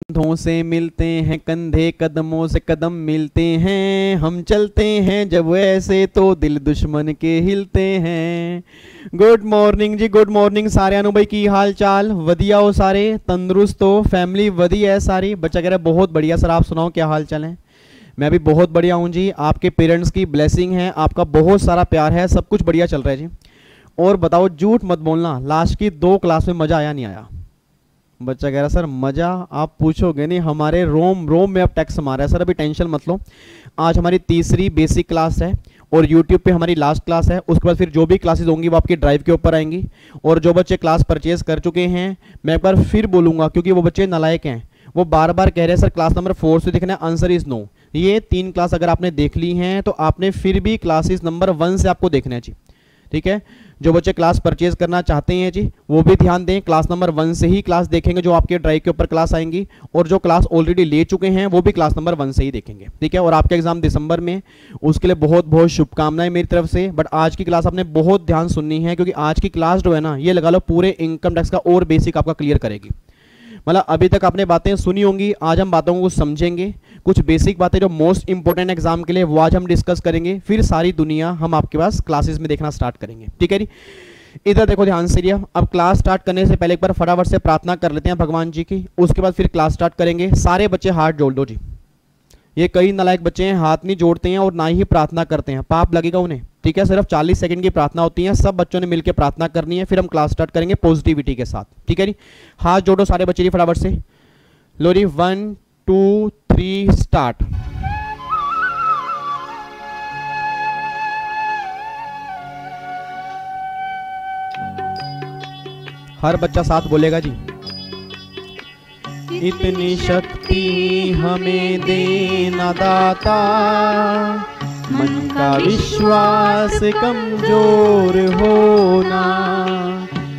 कंधों से मिलते हैं, कंधे कदमों से कदम मिलते हैं, हम चलते हैं जब ऐसे तो दिल दुश्मन के हिलते हैं। गुड मॉर्निंग जी, गुड मॉर्निंग सारे भाई, की हाल चाल? वधिया हो सारे? तंदुरुस्त हो? फैमिली वधिया है सारी? बच्चा कह रहा है बहुत बढ़िया सर, आप सुनाओ क्या हाल चाल है? मैं भी बहुत बढ़िया हूँ जी। आपके पेरेंट्स की ब्लेसिंग है, आपका बहुत सारा प्यार है, सब कुछ बढ़िया चल रहा है जी। और बताओ, झूठ मत बोलना, लास्ट की 2 क्लास में मजा आया नहीं आया? बच्चा कह रहा सर मजा आप पूछोगे नहीं, हमारे रोम रोम में अब टैक्स मारा है सर। अभी टेंशन मत लो, आज हमारी तीसरी बेसिक क्लास है और YouTube पे हमारी लास्ट क्लास है। उसके बाद फिर जो भी क्लासेस होंगी वो आपकी ड्राइव के ऊपर आएंगी। और जो बच्चे क्लास परचेज कर चुके हैं, मैं एक बार फिर बोलूंगा क्योंकि वो बच्चे नालायक हैं, वो बार बार कह रहे हैं सर क्लास नंबर 4 से देखना है, आंसर इज नो। ये 3 क्लास अगर आपने देख ली हैं तो आपने फिर भी क्लासेस नंबर 1 से आपको देखना है जी, ठीक है। जो बच्चे क्लास परचेज करना चाहते हैं जी वो भी ध्यान दें, क्लास नंबर 1 से ही क्लास देखेंगे जो आपके ड्राइव के ऊपर क्लास आएंगी। और जो क्लास ऑलरेडी ले चुके हैं वो भी क्लास नंबर 1 से ही देखेंगे, ठीक है। और आपका एग्जाम दिसंबर में, उसके लिए बहुत बहुत शुभकामनाएं मेरी तरफ से। बट आज की क्लास आपने बहुत ध्यान सुननी है क्योंकि आज की क्लास जो है ना, ये लगा लो पूरे इनकम टैक्स का और बेसिक आपका क्लियर करेगी। मतलब अभी तक आपने बातें सुनी होंगी, आज हम बातों को समझेंगे। कुछ बेसिक बातें जो मोस्ट इंपॉर्टेंट एग्जाम के लिए वो आज हम डिस्कस करेंगे, फिर सारी दुनिया हम आपके पास क्लासेस में देखना स्टार्ट करेंगे, ठीक है जी। इधर देखो ध्यान से रिया, अब क्लास स्टार्ट करने से पहले एक बार फटाफट से प्रार्थना कर लेते हैं भगवान जी की, उसके बाद फिर क्लास स्टार्ट करेंगे। सारे बच्चे हाथ जोड़ दो जी। ये कई नालायक बच्चे हैं, हाथ नहीं जोड़ते हैं और ना ही प्रार्थना करते हैं, पाप लगेगा उन्हें, ठीक है। सिर्फ 40 सेकंड की प्रार्थना होती है, सब बच्चों ने मिलकर प्रार्थना करनी है, फिर हम क्लास स्टार्ट करेंगे पॉजिटिविटी के साथ, ठीक है जी। हाथ जोड़ो सारे बच्चे जी फटाफट से। लो जी, 1 2 3 स्टार्ट। हर बच्चा साथ बोलेगा जी। इतनी शक्ति हमें देना दाता, मन का विश्वास कमजोर होना।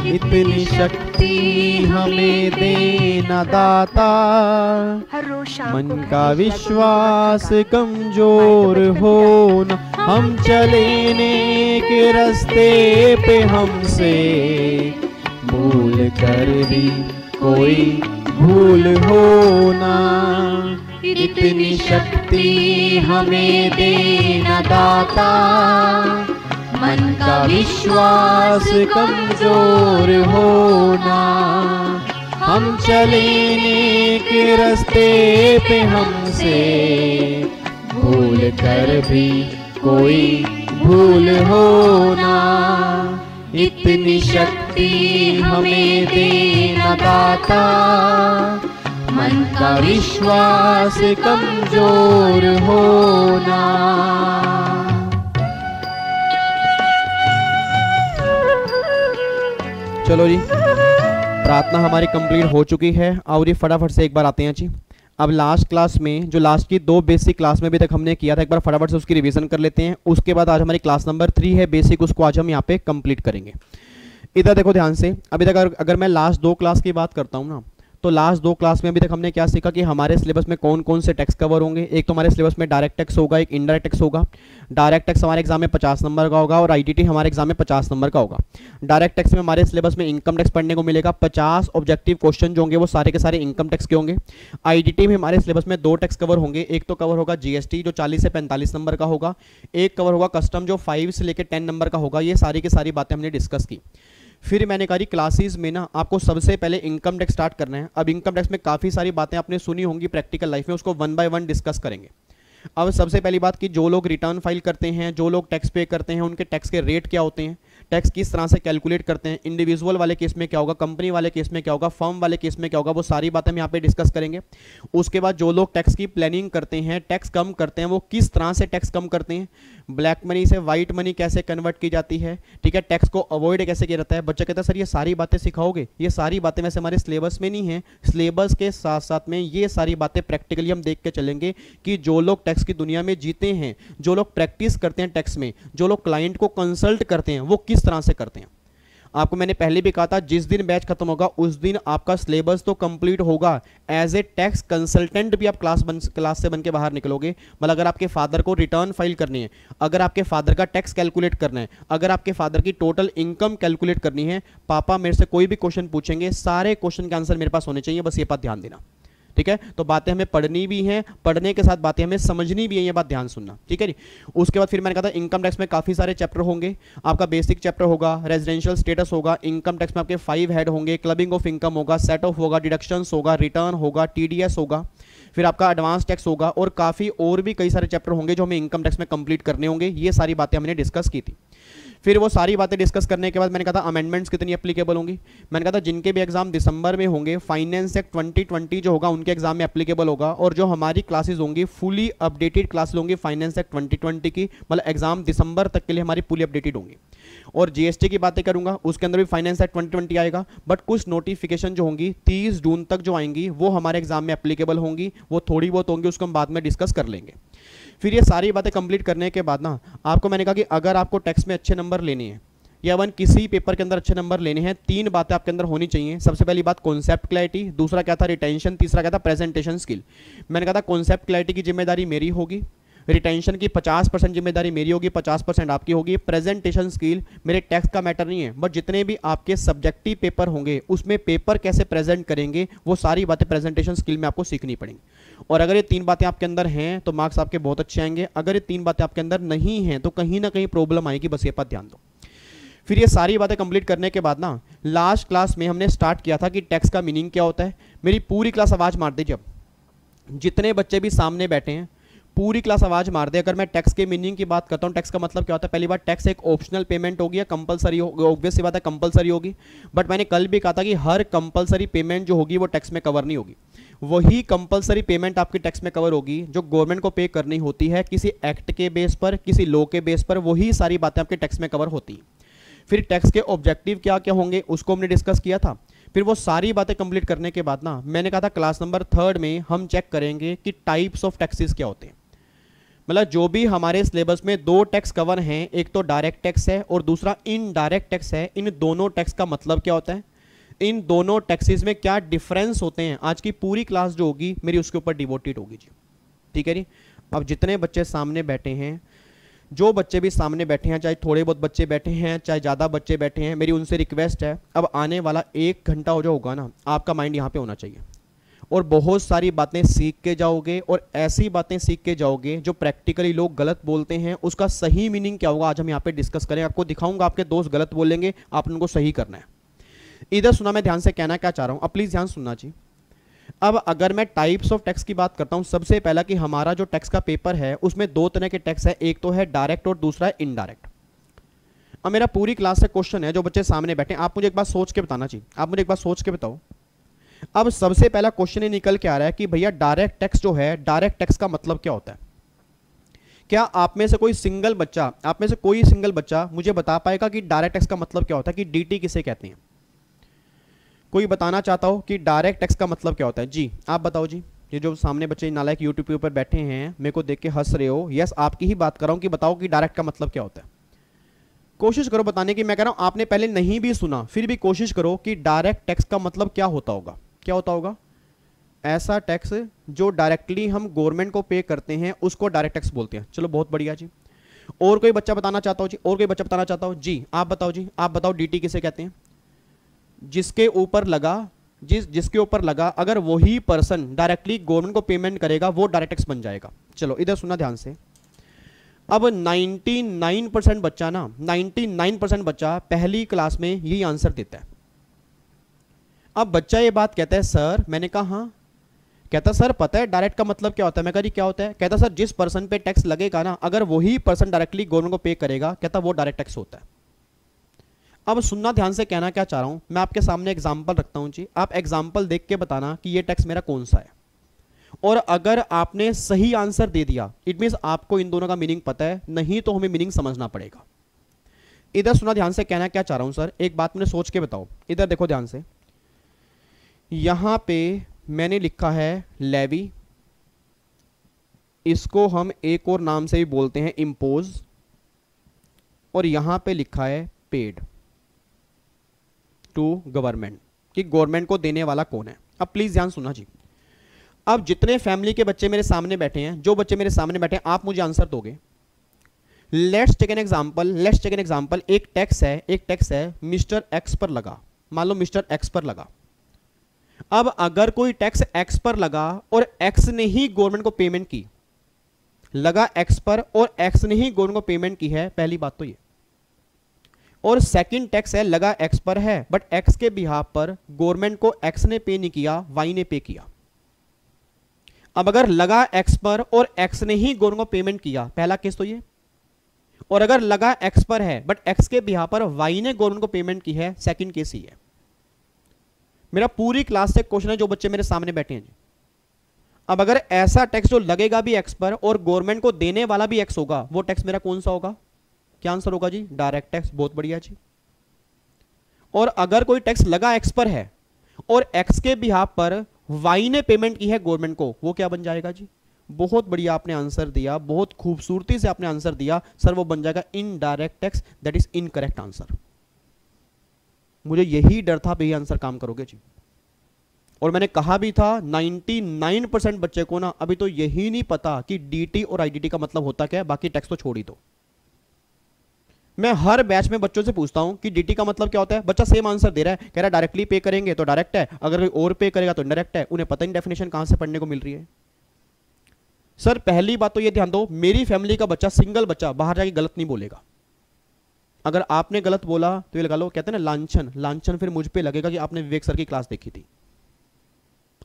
इतनी शक्ति हमें देना दाता, मन का विश्वास कमजोर होना। हम चले नेक रास्ते पे हमसे भूल कर भी कोई भूल होना। इतनी शक्ति हमें देना दाता, मन का विश्वास कमजोर होना। हम चले नेक रास्ते पे हमसे भूल कर भी कोई भूल होना। इतनी शक्ति हमें देना दाता, मन का विश्वास कमजोर होना। चलो जी, प्रार्थना हमारी कंप्लीट हो चुकी है और ये फटाफट से एक बार आते हैं जी। अब लास्ट क्लास में जो लास्ट की 2 बेसिक क्लास में भी तक हमने किया था, एक बार फटाफट से उसकी रिवीजन कर लेते हैं। उसके बाद आज हमारी क्लास नंबर 3 है बेसिक, उसको आज हम यहाँ पे कंप्लीट करेंगे। इधर देखो ध्यान से, अभी तक अगर मैं लास्ट 2 क्लास की बात करता हूँ ना, तो लास्ट 2 क्लास में अभी तक हमने क्या सीखा कि हमारे सिलेबस में कौन कौन से टैक्स कवर होंगे। एक तो हमारे सिलेबस में डायरेक्ट टैक्स होगा, एक इनडायरेक्ट टैक्स होगा। डायरेक्ट टैक्स हमारे एग्जाम में 50 नंबर का होगा और आईटीटी हमारे एग्जाम में 50 नंबर का होगा। डायरेक्ट टैक्स में हमारे सिलेबस में इनकम टैक्स पढ़ने को मिलेगा, 50 ऑब्जेक्टिव क्वेश्चन जो होंगे वो सारे के सारे इनकम टैक्स के होंगे। आईटीटी में हमारे सिलेबस में 2 टैक्स कवर होंगे, एक तो कवर होगा जीएसटी जो 40 से 45 नंबर का होगा, एक कवर होगा कस्टम जो 5 से लेकर 10 नंबर का होगा। ये सारी की सारी बातें हमने डिस्कस की। फिर मैंने कहा क्लासेस में ना आपको सबसे पहले इनकम टैक्स स्टार्ट करना है। अब इनकम टैक्स में काफ़ी सारी बातें आपने सुनी होंगी प्रैक्टिकल लाइफ में, उसको 1 बाय 1 डिस्कस करेंगे। अब सबसे पहली बात कि जो लोग रिटर्न फाइल करते हैं, जो लोग टैक्स पे करते हैं, उनके टैक्स के रेट क्या होते हैं, टैक्स किस तरह से कैलकुलेट करते हैं, इंडिविजुअल वाले केस में क्या होगा, कंपनी वाले केस में क्या होगा, फर्म वाले केस में क्या होगा, वो सारी बातें हम यहाँ पे डिस्कस करेंगे। उसके बाद जो लोग टैक्स की प्लानिंग करते हैं, टैक्स कम करते हैं, वो किस तरह से टैक्स कम करते हैं, ब्लैक मनी से वाइट मनी कैसे कन्वर्ट की जाती है, ठीक है, टैक्स को अवॉइड कैसे किया जाता है। बच्चा कहता है सर ये सारी बातें सिखाओगे? ये सारी बातें वैसे हमारे सिलेबस में नहीं है, सिलेबस के साथ साथ में ये सारी बातें प्रैक्टिकली हम देख के चलेंगे कि जो लोग टैक्स की दुनिया में जीते हैं, जो लोग प्रैक्टिस करते हैं टैक्स में, जो लोग क्लाइंट को कंसल्ट करते हैं, वो किस तरह से करते हैं। आपको मैंने पहले भी कहा था जिस दिन बैच खत्म होगा उस दिन आपका सिलेबस तो कंप्लीट होगा, एज ए टैक्स कंसल्टेंट भी आप क्लास से बन के बाहर निकलोगे। मतलब अगर आपके फादर को रिटर्न फाइल करनी है, अगर आपके फादर का टैक्स कैलकुलेट करना है, अगर आपके फादर की टोटल इनकम कैलकुलेट करनी है, पापा मेरे से कोई भी क्वेश्चन पूछेंगे, सारे क्वेश्चन के आंसर मेरे पास होने चाहिए, बस ये बात ध्यान देना, ठीक है। तो बातें हमें पढ़नी भी हैं, पढ़ने के साथ बातें हमें समझनी भी है, ये बात ध्यान सुनना, ठीक है जी। उसके बाद फिर मैंने कहा था इनकम टैक्स में काफी सारे चैप्टर होंगे। आपका बेसिक चैप्टर होगा, रेजिडेंशियल स्टेटस होगा, इनकम टैक्स में आपके 5 हेड होंगे, क्लबिंग ऑफ इनकम होगा, सेट ऑफ होगा, डिडक्शंस होगा, रिटर्न होगा, टीडीएस होगा, फिर आपका एडवांस टैक्स होगा, और काफी और भी कई सारे चैप्टर होंगे जो हमें इनकम टैक्स में कंप्लीट करने होंगे। ये सारी बातें हमने डिस्कस की थी। फिर वो सारी बातें डिस्कस करने के बाद मैंने कहा था अमेंडमेंट्स कितनी एप्लीकेबल होंगी। मैंने कहा था जिनके भी एग्जाम दिसंबर में होंगे, फाइनेंस एक्ट 2020 जो होगा उनके एग्जाम में एप्लीकेबल होगा, और जो हमारी क्लासेस होंगी फुली अपडेटेड क्लासेस होंगी फाइनेंस एक्ट 2020 की, मतलब एग्जाम दिसंबर तक के लिए हमारी फुली अपडेटेड होंगी। और जीएसटी की बातें करूंगा, उसके अंदर भी फाइनेंस एक्ट 2020 आएगा, बट कुछ नोटिफिकेशन जो होंगी 30 जून तक जो आएंगी वो हमारे एग्जाम में एप्लीकेबल होंगी, वो थोड़ी बहुत होंगी, उसको हम बाद में डिस्कस कर लेंगे। फिर ये सारी बातें कंप्लीट करने के बाद ना आपको मैंने कहा कि अगर आपको टैक्स में अच्छे नंबर लेने हैं या वन किसी पेपर के अंदर अच्छे नंबर लेने हैं, 3 बातें आपके अंदर होनी चाहिए। सबसे पहली बात कॉन्सेप्ट क्लैरिटी, दूसरा क्या था रिटेंशन, तीसरा क्या था प्रेजेंटेशन स्किल। मैंने कहा था कॉन्सेप्ट क्लैरिटी की जिम्मेदारी मेरी होगी, रिटेंशन की 50% जिम्मेदारी मेरी होगी, 50% आपकी होगी। प्रेजेंटेशन स्किल मेरे टैक्स का मैटर नहीं है, बट जितने भी आपके सब्जेक्टिव पेपर होंगे उसमें पेपर कैसे प्रेजेंट करेंगे वो सारी बातें प्रेजेंटेशन स्किल में आपको सीखनी पड़ेंगी। और अगर ये 3 बातें आपके अंदर हैं तो मार्क्स आपके बहुत अच्छे आएंगे, अगर ये 3 बातें आपके अंदर नहीं हैं तो कहीं ना कहीं प्रॉब्लम आएगी, बस ये बात ध्यान दो। फिर ये सारी बातें कंप्लीट करने के बाद ना लास्ट क्लास में हमने स्टार्ट किया था कि टैक्स का मीनिंग क्या होता है। मेरी पूरी क्लास आवाज मार दीजिए, अब जितने बच्चे भी सामने बैठे हैं पूरी क्लास आवाज मार दे। अगर मैं टैक्स के मीनिंग की बात करता हूं, टैक्स का मतलब क्या होता है, पहली बात टैक्स एक ऑप्शनल पेमेंट होगी या कंपलसरी होगी, ऑब्वियस सी बात है कंपलसरी होगी, बट मैंने कल भी कहा था कि हर कंपलसरी पेमेंट जो होगी वो टैक्स में कवर नहीं होगी। वही कंपलसरी पेमेंट आपकी टैक्स में कवर होगी जो गवर्नमेंट को पे करनी होती है किसी एक्ट के बेस पर, किसी लॉ के बेस पर, वही सारी बातें आपके टैक्स में कवर होती हैं। फिर टैक्स के ऑब्जेक्टिव क्या क्या होंगे उसको हमने डिस्कस किया था। फिर वो सारी बातें कंप्लीट करने के बाद ना मैंने कहा था क्लास नंबर 3 में हम चेक करेंगे कि टाइप्स ऑफ टैक्सेस क्या होते हैं। मतलब जो भी हमारे सिलेबस में 2 टैक्स कवर हैं, एक तो डायरेक्ट टैक्स है और दूसरा इनडायरेक्ट टैक्स है, इन दोनों टैक्स का मतलब क्या होता है, इन दोनों टैक्सेस में क्या डिफरेंस होते हैं, आज की पूरी क्लास जो होगी मेरी उसके ऊपर डिवोटेड होगी जी, ठीक है जी। अब जितने बच्चे सामने बैठे हैं, जो बच्चे भी सामने बैठे हैं, चाहे थोड़े बहुत बच्चे बैठे हैं चाहे ज़्यादा बच्चे बैठे हैं, मेरी उनसे रिक्वेस्ट है अब आने वाला 1 घंटा हो जो होगा ना आपका माइंड यहाँ पे होना चाहिए, और बहुत सारी बातें सीख के जाओगे, और ऐसी बातें सीख के जाओगे जो प्रैक्टिकली लोग गलत बोलते हैं उसका सही मीनिंग क्या होगा आज हम यहाँ पे डिस्कस करें। आपको दिखाऊंगा, आपके दोस्त गलत बोलेंगे, आपने उनको सही करना है। इधर सुना, मैं ध्यान से कहना क्या चाह रहा हूँ, अब प्लीज ध्यान सुनना जी। अब अगर मैं टाइप्स ऑफ टैक्स की बात करता हूं, सबसे पहला कि हमारा जो टैक्स का पेपर है उसमें 2 तरह के टैक्स है, एक तो है डायरेक्ट और दूसरा है इनडायरेक्ट। अब मेरा पूरी क्लास से क्वेश्चन है, जो बच्चे सामने बैठे आप मुझे एक बात सोच के बताना चाहिए, आप मुझे एक बात सोच के बताओ। अब सबसे पहला क्वेश्चन ये निकल के आ रहा है कि भैया डायरेक्ट टैक्स जो है, डायरेक्ट टैक्स का मतलब क्या होता है। क्या आप में से कोई सिंगल बच्चा, आप में से कोई सिंगल बच्चा मुझे बता पाएगा कि डायरेक्ट टैक्स का मतलब क्या होता है, कि डीटी किसे कहते हैं। कोई बताना चाहता हो कि डायरेक्ट टैक्स का मतलब क्या होता है? जी आप बताओ जी। ये जो सामने बच्चे नालायक यूट्यूब के ऊपर बैठे हैं मेरे को देख के हंस रहे हो, यस आपकी ही बात कर रहा हूं कि बताओ कि डायरेक्ट का मतलब क्या होता है। कोशिश करो बताने की, मैं कह रहा हूं आपने पहले नहीं भी सुना फिर भी कोशिश करो कि डायरेक्ट टैक्स का मतलब क्या होता होगा। क्या होता होगा? ऐसा टैक्स जो डायरेक्टली हम गवर्नमेंट को पे करते हैं उसको डायरेक्ट टैक्स बोलते हैं। चलो बहुत बढ़िया जी। और कोई बच्चा बताना चाहता हो जी? और कोई बच्चा बताना चाहता हो जी? आप बताओ जी, आप बताओ डीटी किसे कहते हैं? जिसके ऊपर लगा, जिसके ऊपर लगा अगर वही पर्सन डायरेक्टली गवर्नमेंट को पेमेंट करेगा वो डायरेक्ट टैक्स बन जाएगा। चलो इधर सुना ध्यान से। अब 99% बच्चा ना, 99% बच्चा पहली क्लास में यही आंसर देता है। अब बच्चा ये बात कहता है सर, मैंने कहा हाँ, कहता सर पता है डायरेक्ट का मतलब क्या होता है। मैं कह रही क्या होता है? कहता सर जिस पर्सन पे टैक्स लगेगा ना अगर वही पर्सन डायरेक्टली गवर्नमेंट को पे करेगा, कहता वो डायरेक्ट टैक्स होता है। अब सुनना ध्यान से, कहना क्या चाह रहा हूं, मैं आपके सामने एग्जांपल रखता हूं जी, आप एग्जांपल देख के बताना कि ये टैक्स मेरा कौन सा है। और अगर आपने सही आंसर दे दिया इट मींस आपको इन दोनों का मीनिंग पता है, नहीं तो हमें मीनिंग समझना पड़ेगा। इधर सुना ध्यान से, कहना क्या चाह रहा हूं सर, एक बात मैंने सोच के बताओ। इधर देखो ध्यान से, यहां पे मैंने लिखा है लेवी, इसको हम एक और नाम से भी बोलते हैं इंपोज, और यहां पे लिखा है पेड टू गवर्नमेंट, कि गवर्नमेंट को देने वाला कौन है। अब प्लीज ध्यान सुनना जी। अब जितने फैमिली के बच्चे मेरे सामने बैठे हैं, जो बच्चे मेरे सामने बैठे हैं, आप मुझे आंसर दोगे। लेट्स टेक एन एग्जांपल, एक टैक्स है मिस्टर एक्स पर लगा, मान लो मिस्टर एक्स पर लगा। अब अगर कोई टैक्स एक्स पर लगा और एक्स ने ही गवर्नमेंट को पेमेंट की, लगा एक्स पर और एक्स ने ही गवर्नमेंट को पेमेंट की है, पहली बात तो ये। और सेकंड टैक्स है लगा एक्स पर है बट एक्स के बिहाफ पर गवर्नमेंट को एक्स ने पे नहीं किया, वाई ने पे किया। अब अगर लगा एक्स पर और एक्स ने ही गवर्नमेंट को पेमेंट किया, पहला केस तो ये। और अगर लगा एक्स पर है बट एक्स के बिहाफ पर वाई ने गवर्नमेंट को पेमेंट की है, सेकंड केस ही है। मेरा पूरी क्लास से क्वेश्चन है जो बच्चे मेरे सामने बैठे हैं जी। अब अगर ऐसा टैक्स जो लगेगा भी एक्स पर और गवर्नमेंट को देने वाला भी एक्स होगा, वो टैक्स मेरा कौन सा होगा? क्या आंसर होगा जी? Direct tax. बहुत बढ़िया जी। और अगर कोई टैक्स लगा एक्स पर है और एक्स के बिहाफ पर वाई ने पेमेंट की है गवर्नमेंट को, वो क्या बन जाएगा जी? बहुत बढ़िया आपने आंसर दिया, बहुत खूबसूरती से आपने आंसर दिया सर, वो बन जाएगा indirect tax. That is incorrect answer. मुझे यही डर था, यही आंसर काम करोगे जी। और मैंने कहा भी था 99% बच्चे को ना अभी तो यही नहीं पता कि डीटी और आईडीटी का मतलब होता क्या है, बाकी टैक्स तो छोड़ ही दो। मैं हर बैच में बच्चों से पूछता हूं कि डीटी का मतलब क्या होता है, बच्चा सेम आंसर दे रहा है, कह रहा है डायरेक्टली पे करेंगे तो डायरेक्ट है, अगर कोई और पे करेगा तो इनडायरेक्ट है। उन्हें पता नहीं डेफिनेशन कहां से पढ़ने को मिल रही है। सर पहली बात तो ये ध्यान दो, मेरी फैमिली का बच्चा, सिंगल बच्चा बाहर जाके गलत नहीं बोलेगा। अगर आपने गलत बोला तो ये लगा लो, कहते हैं ना लांछन, लांछन फिर मुझ पे लगेगा कि आपने विवेक सर की क्लास देखी थी।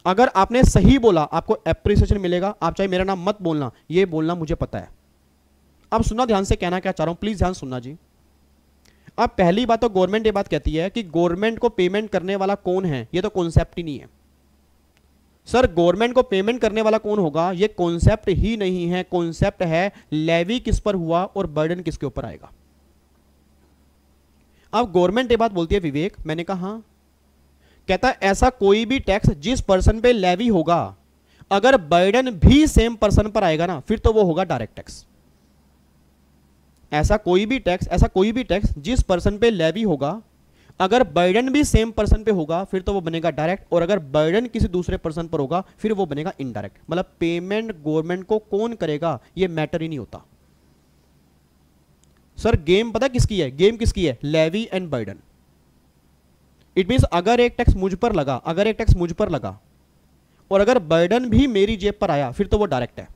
अगर आपने सही बोला आपको एप्रिसिएशन मिलेगा, आप चाहे मेरा नाम मत बोलना, ये बोलना मुझे पता है। अब सुनना ध्यान से, कहना क्या चाह रहा हूं प्लीज ध्यान सुनना जी। अब पहली बात तो गवर्नमेंट ये बात कहती है कि गवर्नमेंट को पेमेंट करने वाला कौन है, ये तो कॉन्सेप्ट ही नहीं है। सर गवर्नमेंट को पेमेंट करने वाला कौन होगा, ये कॉन्सेप्ट ही नहीं है। कॉन्सेप्ट है लेवी किस पर हुआ और बर्डन किसके ऊपर आएगा। अब गवर्नमेंट ये बात बोलती है विवेक, मैंने कहा हाँ, कहता है ऐसा कोई भी टैक्स जिस पर्सन पे लेवी होगा अगर बर्डन भी सेम पर्सन पर आएगा ना, फिर तो वो होगा डायरेक्ट टैक्स। ऐसा कोई भी टैक्स जिस पर्सन पे लेवी होगा अगर बर्डन भी सेम पर्सन पे होगा फिर तो वो बनेगा डायरेक्ट, और अगर बर्डन किसी दूसरे पर्सन पर होगा फिर वो बनेगा इनडायरेक्ट। मतलब पेमेंट गवर्नमेंट को कौन करेगा ये मैटर ही नहीं होता। सर गेम पता किसकी है? गेम किसकी है? Levy and burden. It means अगर एक टैक्स मुझ पर लगा और अगर बर्डन भी मेरी जेब पर आया फिर तो वो डायरेक्ट है,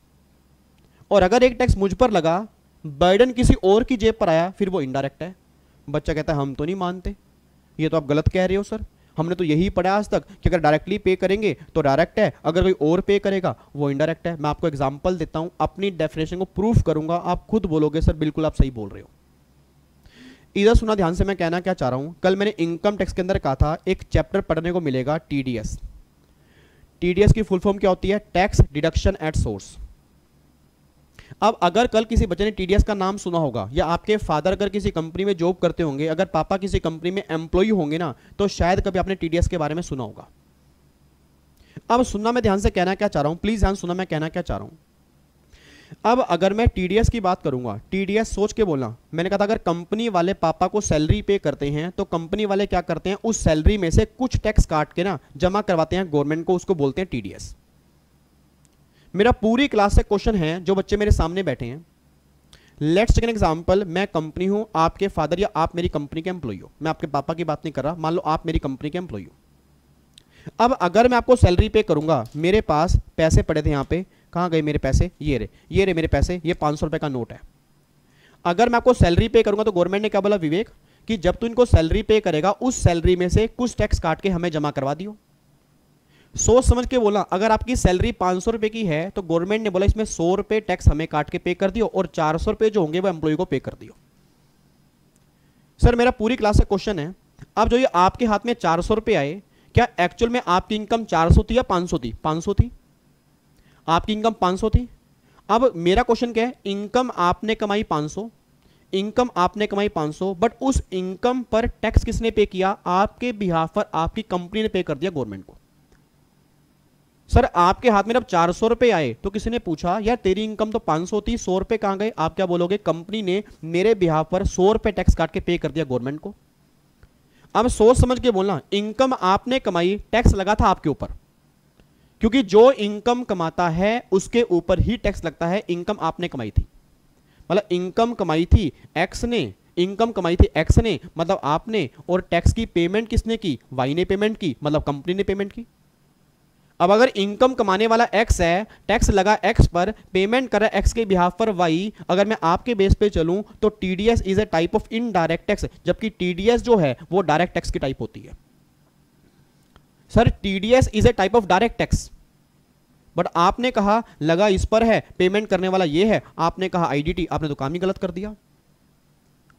और अगर एक टैक्स मुझ पर लगा बर्डन किसी और की जेब पर आया फिर वो इनडायरेक्ट है। बच्चा कहता है हम तो नहीं मानते, ये तो आप गलत कह रहे हो सर, हमने तो यही पढ़ा आज तक कि अगर डायरेक्टली पे करेंगे तो डायरेक्ट है, अगर कोई और पे करेगा वो इनडायरेक्ट है। मैं आपको एग्जांपल देता हूं, अपनी डेफिनेशन को प्रूफ करूंगा, आप खुद बोलोगे सर बिल्कुल आप सही बोल रहे हो। इधर सुना ध्यान से, मैं कहना क्या चाह रहा हूं, कल मैंने इनकम टैक्स के अंदर कहा था एक चैप्टर पढ़ने को मिलेगा टीडीएस। टीडीएस की फुल फॉर्म क्या होती है? Tax deduction at source. अब अगर कल किसी बच्चे ने टीडीएस का नाम सुना होगा, या आपके फादर अगर किसी कंपनी में जॉब करते होंगे, अगर पापा किसी कंपनी में एम्प्लॉय होंगे ना, तो शायद कभी आपने टीडीएस के बारे में सुना होगा। अब सुनना, मैं ध्यान से कहना क्या चाह रहा हूं, प्लीज ध्यान सुनना मैं कहना क्या चाह रहा हूं। अब अगर मैं टीडीएस की बात करूंगा, टीडीएस सोच के बोलना, मैंने कहा था अगर कंपनी वाले पापा को सैलरी पे करते हैं तो कंपनी वाले क्या करते हैं, उस सैलरी में से कुछ टैक्स काट के ना जमा करवाते हैं गवर्नमेंट को, उसको बोलते हैं टीडीएस। मेरा पूरी क्लास से क्वेश्चन है जो बच्चे मेरे सामने बैठे हैं, लेट्स टेक एन एग्जांपल, मैं कंपनी हूं, आपके फादर या आप मेरी कंपनी के एम्प्लॉय हो, मैं आपके पापा की बात नहीं कर रहा, मान लो आप मेरी कंपनी के एम्प्लॉय हो। अब अगर मैं आपको सैलरी पे करूंगा, मेरे पास पैसे पड़े थे, यहां पे कहां गए मेरे पैसे, ये रे मेरे पैसे, ये 500 रुपए का नोट है। अगर मैं आपको सैलरी पे करूंगा तो गवर्नमेंट ने क्या बोला विवेक, कि जब तू इनको सैलरी पे करेगा उस सैलरी में से कुछ टैक्स काट के हमें जमा करवा दियो। सोच समझ के बोला, अगर आपकी सैलरी 500 रुपए की है तो गवर्नमेंट ने बोला इसमें 100 रुपए टैक्स हमें काट के पे कर दियो और 400 रुपए जो होंगे वो एम्प्लॉय को पे कर दियो। सर मेरा पूरी क्लास का क्वेश्चन है, अब जो ये आपके हाथ में 400 रुपए आए, क्या एक्चुअल में आपकी इनकम 400 थी या 500 थी? 500 थी, आपकी इनकम 500 थी। अब मेरा क्वेश्चन क्या है, इनकम आपने कमाई 500, बट उस इनकम पर टैक्स किसने पे किया? आपके बिहाफ पर आपकी कंपनी ने पे कर दिया गवर्नमेंट को। सर आपके हाथ में जब 400 रुपए आए तो किसी ने पूछा यार तेरी इनकम तो 500 थी, 100 रुपए कहां गए? आप क्या बोलोगे? कंपनी ने मेरे बिहाफ पर 100 रुपए टैक्स काट के पे कर दिया गवर्नमेंट को। अब सोच समझ के बोलना, इनकम आपने कमाई, टैक्स लगा था आपके ऊपर, क्योंकि जो इनकम कमाता है उसके ऊपर ही टैक्स लगता है। इनकम आपने कमाई थी, मतलब इनकम कमाई थी एक्स ने, मतलब आपने, और टैक्स की पेमेंट किसने की? वाई ने पेमेंट की, मतलब कंपनी ने पेमेंट की। अब अगर इनकम कमाने वाला एक्स है, टैक्स लगा एक्स पर, पेमेंट कर रहा है एक्स के बिहाफ पर वाई, अगर मैं आपके बेस पे चलूं तो TDS is a type of indirect tax, जबकि टीडीएस जो है वो डायरेक्ट टैक्स की टाइप होती है। Sir TDS is a type of direct tax, but आपने कहा लगा इस पर है, पेमेंट करने वाला ये है, आपने कहा आईडीटी, आपने तो काम ही गलत कर दिया।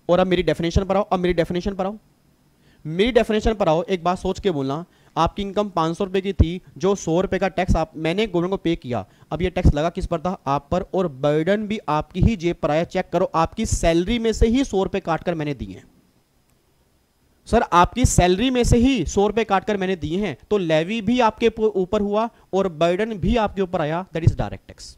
और अब मेरी डेफिनेशन पर आओ, मेरी डेफिनेशन पर आओ, एक बात सोच के बोलना, आपकी इनकम 500 रुपए की थी, जो 100 रुपए का टैक्स मैंने गवर्नमेंट को पे किया, अब ये टैक्स लगा किस पर था? आप पर, और बर्डन भी आपकी ही जेब पर आया। चेक करो, आपकी सैलरी में से ही 100 रुपए काटकर मैंने दिए हैं। सर आपकी सैलरी में से ही 100 रुपए काटकर मैंने दिए हैं, तो लेवी भी आपके ऊपर हुआ और बर्डन भी आपके ऊपर आया, दैट इज डायरेक्ट टैक्स।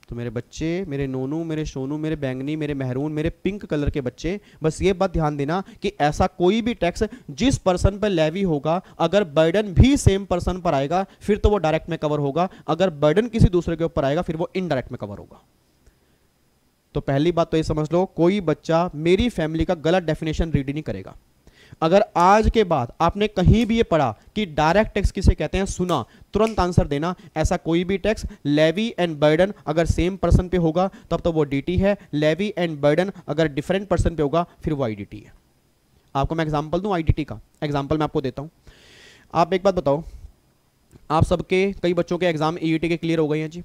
तो मेरे बच्चे, मेरे नोनू, मेरे सोनू, मेरे बैंगनी, मेरे महरून, मेरे पिंक कलर के बच्चे, बस ये बात ध्यान देना कि ऐसा कोई भी टैक्स जिस पर्सन पर लेवी होगा, अगर बर्डन भी सेम पर्सन पर आएगा फिर तो वो डायरेक्ट में कवर होगा, अगर बर्डन किसी दूसरे के ऊपर आएगा फिर वो इनडायरेक्ट में कवर होगा। तो पहली बात तो ये समझ लो, कोई बच्चा मेरी फैमिली का गलत डेफिनेशन रीड नहीं करेगा। अगर आज के बाद आपने कहीं भी ये पढ़ा कि डायरेक्ट टैक्स किसे कहते हैं, सुना, तुरंत आंसर देना, ऐसा कोई भी टैक्स लेवी एंड बर्डन अगर सेम पर्सन पे होगा तब तो वो डीटी है, लेवी एंड बर्डन अगर डिफरेंट पर्सन पे होगा फिर वो आईडीटी है। आपको मैं एग्जांपल दूं आईडीटी का, एग्जांपल मैं आपको देता हूं। आप एक बात बताओ, आप सबके, कई बच्चों के एग्जाम ईईटी के क्लियर हो गए हैं जी,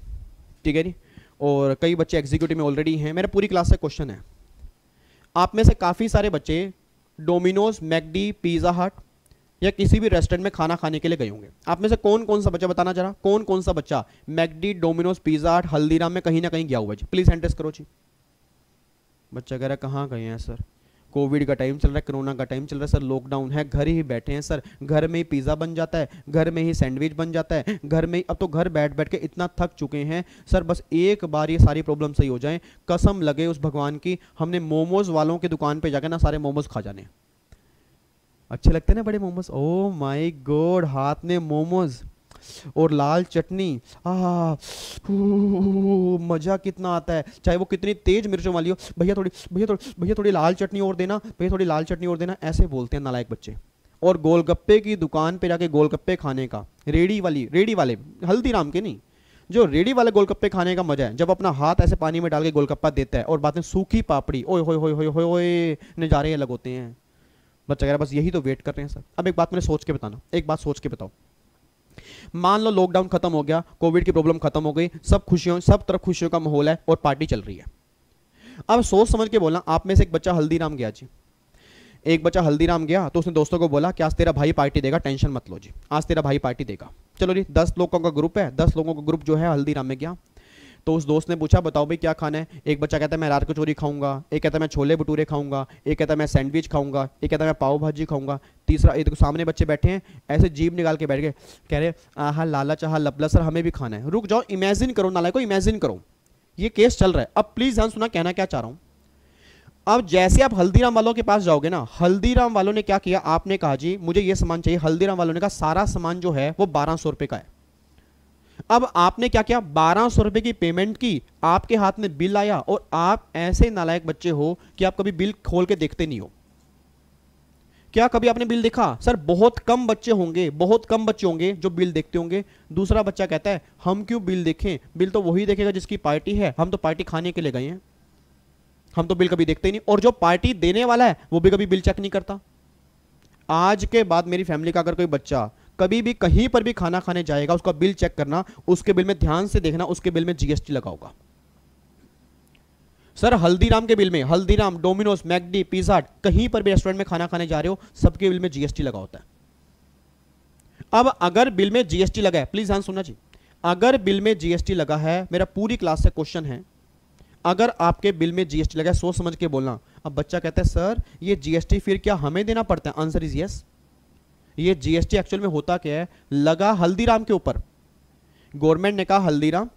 ठीक है जी, और कई बच्चे एग्जीक्यूटिव में ऑलरेडी हैं। मेरे पूरी क्लास से क्वेश्चन है, आप में से काफ़ी सारे बच्चे डोमिनोज, मैकडी, पिज़्ज़ा हट या किसी भी रेस्टोरेंट में खाना खाने के लिए गए होंगे। आप में से कौन कौन सा बच्चा, बताना जरा, कौन कौन सा बच्चा मैकडी, डोमिनोज, पिज़्ज़ा हट, हल्दीराम में कहीं ना कहीं गया हुआ है जी? प्लीज़ हैंड रेज़ करो जी। बच्चा कह रहा है कहाँ गए हैं सर, कोविड का टाइम चल रहा है, कोरोना का टाइम चल रहा है सर, लॉकडाउन है, घर ही बैठे हैं सर, घर में ही पिज़्ज़ा बन जाता है, घर में ही सैंडविच बन जाता है, घर में ही, अब तो घर बैठ बैठ के इतना थक चुके हैं सर, बस एक बार ये सारी प्रॉब्लम सही हो जाए, कसम लगे उस भगवान की, हमने मोमोज वालों की दुकान पे जाकर ना सारे मोमोज खा जाने। अच्छे लगते हैं ना बड़े मोमोज, ओ माय गॉड, हाथ में मोमोज और लाल चटनी, मजा कितना आता है, चाहे वो कितनी तेज मिर्चों वाली हो। भैया थोड़ी लाल चटनी और देना, भैया थोड़ी लाल चटनी और देना, ऐसे बोलते हैं नालायक बच्चे। और गोलगप्पे की दुकान पे जाके गोलगप्पे खाने का, रेडी वाले, हल्दीराम के नहीं, जो रेडी वाले गोलगप्पे खाने का मजा है जब अपना हाथ ऐसे पानी में डाल के गोलगप्पा देता है और बातें सूखी पापड़ी, ओए होए होए होए होए, नजारे अलग होते हैं। बच्चा कह रहा बस यही तो वेट कर रहे हैं सर। अब एक बात मैंने सोच के बताना, एक बात सोच के बताओ, मान लो लॉकडाउन खत्म हो गया, कोविड की प्रॉब्लम खत्म हो गई, सब तरफ खुशियों का माहौल है और पार्टी चल रही है। अब सोच समझ के बोलना, आप में से एक बच्चा हल्दीराम गया जी, एक बच्चा हल्दीराम गया तो उसने दोस्तों को बोला कि आज तेरा भाई पार्टी देगा, टेंशन मत लो जी, आज तेरा भाई पार्टी देगा। चलो जी, 10 लोगों का ग्रुप है, 10 लोगों का ग्रुप जो है हल्दीराम में गया। तो उस दोस्त ने पूछा बताओ भाई क्या खाना है। एक बच्चा कहता है मैं रात कचौरी खाऊंगा, एक कहता है मैं छोले भटूरे खाऊंगा, एक कहता है मैं सैंडविच खाऊंगा, एक कहता है मैं पाव भाजी खाऊंगा, तीसरा, एक सामने बच्चे बैठे हैं ऐसे जीभ निकाल के बैठ गए, कह रहे आहा लाला चाहा लपला सर हमें भी खाना है। रुक जाओ, इमेजिन करो, नालायक को इमेजिन करो, ये केस चल रहा है। अब प्लीज ध्यान सुना, कहना क्या चाह रहा हूं। अब जैसे आप हल्दीराम वालों के पास जाओगे ना, हल्दीराम वालों ने क्या किया, आपने कहा जी मुझे ये सामान चाहिए, हल्दीराम वालों ने कहा सारा सामान जो है वो 1200 रुपए का है। अब आपने क्या किया, 1200 रुपए की पेमेंट की, आपके हाथ में बिल आया और आप ऐसे नालायक बच्चे हो कि आप कभी बिल खोल के देखते नहीं हो। क्या कभी आपने बिल देखा? सर बहुत कम बच्चे होंगे, बहुत कम बच्चे होंगे जो बिल देखते होंगे। दूसरा बच्चा कहता है हम क्यों बिल देखें, बिल तो वही देखेगा जिसकी पार्टी है, हम तो पार्टी खाने के लिए गए हैं, हम तो बिल कभी देखते ही नहीं। और जो पार्टी देने वाला है वो भी कभी बिल चेक नहीं करता। आज के बाद मेरी फैमिली का अगर कोई बच्चा कभी भी कहीं पर भी खाना खाने जाएगा, उसका बिल चेक करना, उसके बिल में ध्यान से देखना, उसके बिल में जीएसटी लगा होगा। सर हल्दीराम के बिल में, हल्दीराम, डोमिनोज, मैकडी, पिज़्ज़ा हट, कहीं पर भी रेस्टोरेंट में खाना खाने जा रहे हो, सबके बिल में जीएसटी लगा होता है। अब अगर बिल में जीएसटी लगा है, प्लीज ध्यान सुनना जी, अगर बिल में जीएसटी लगा है, मेरा पूरी क्लास से क्वेश्चन है, अगर आपके बिल में जीएसटी लगा है, सोच समझ के बोलना। अब बच्चा कहता है सर ये जीएसटी फिर क्या हमें देना पड़ता है? Answer is yes. ये जीएसटी एक्चुअल में होता क्या है, लगा हल्दीराम के ऊपर। गवर्नमेंट ने कहा हल्दीराम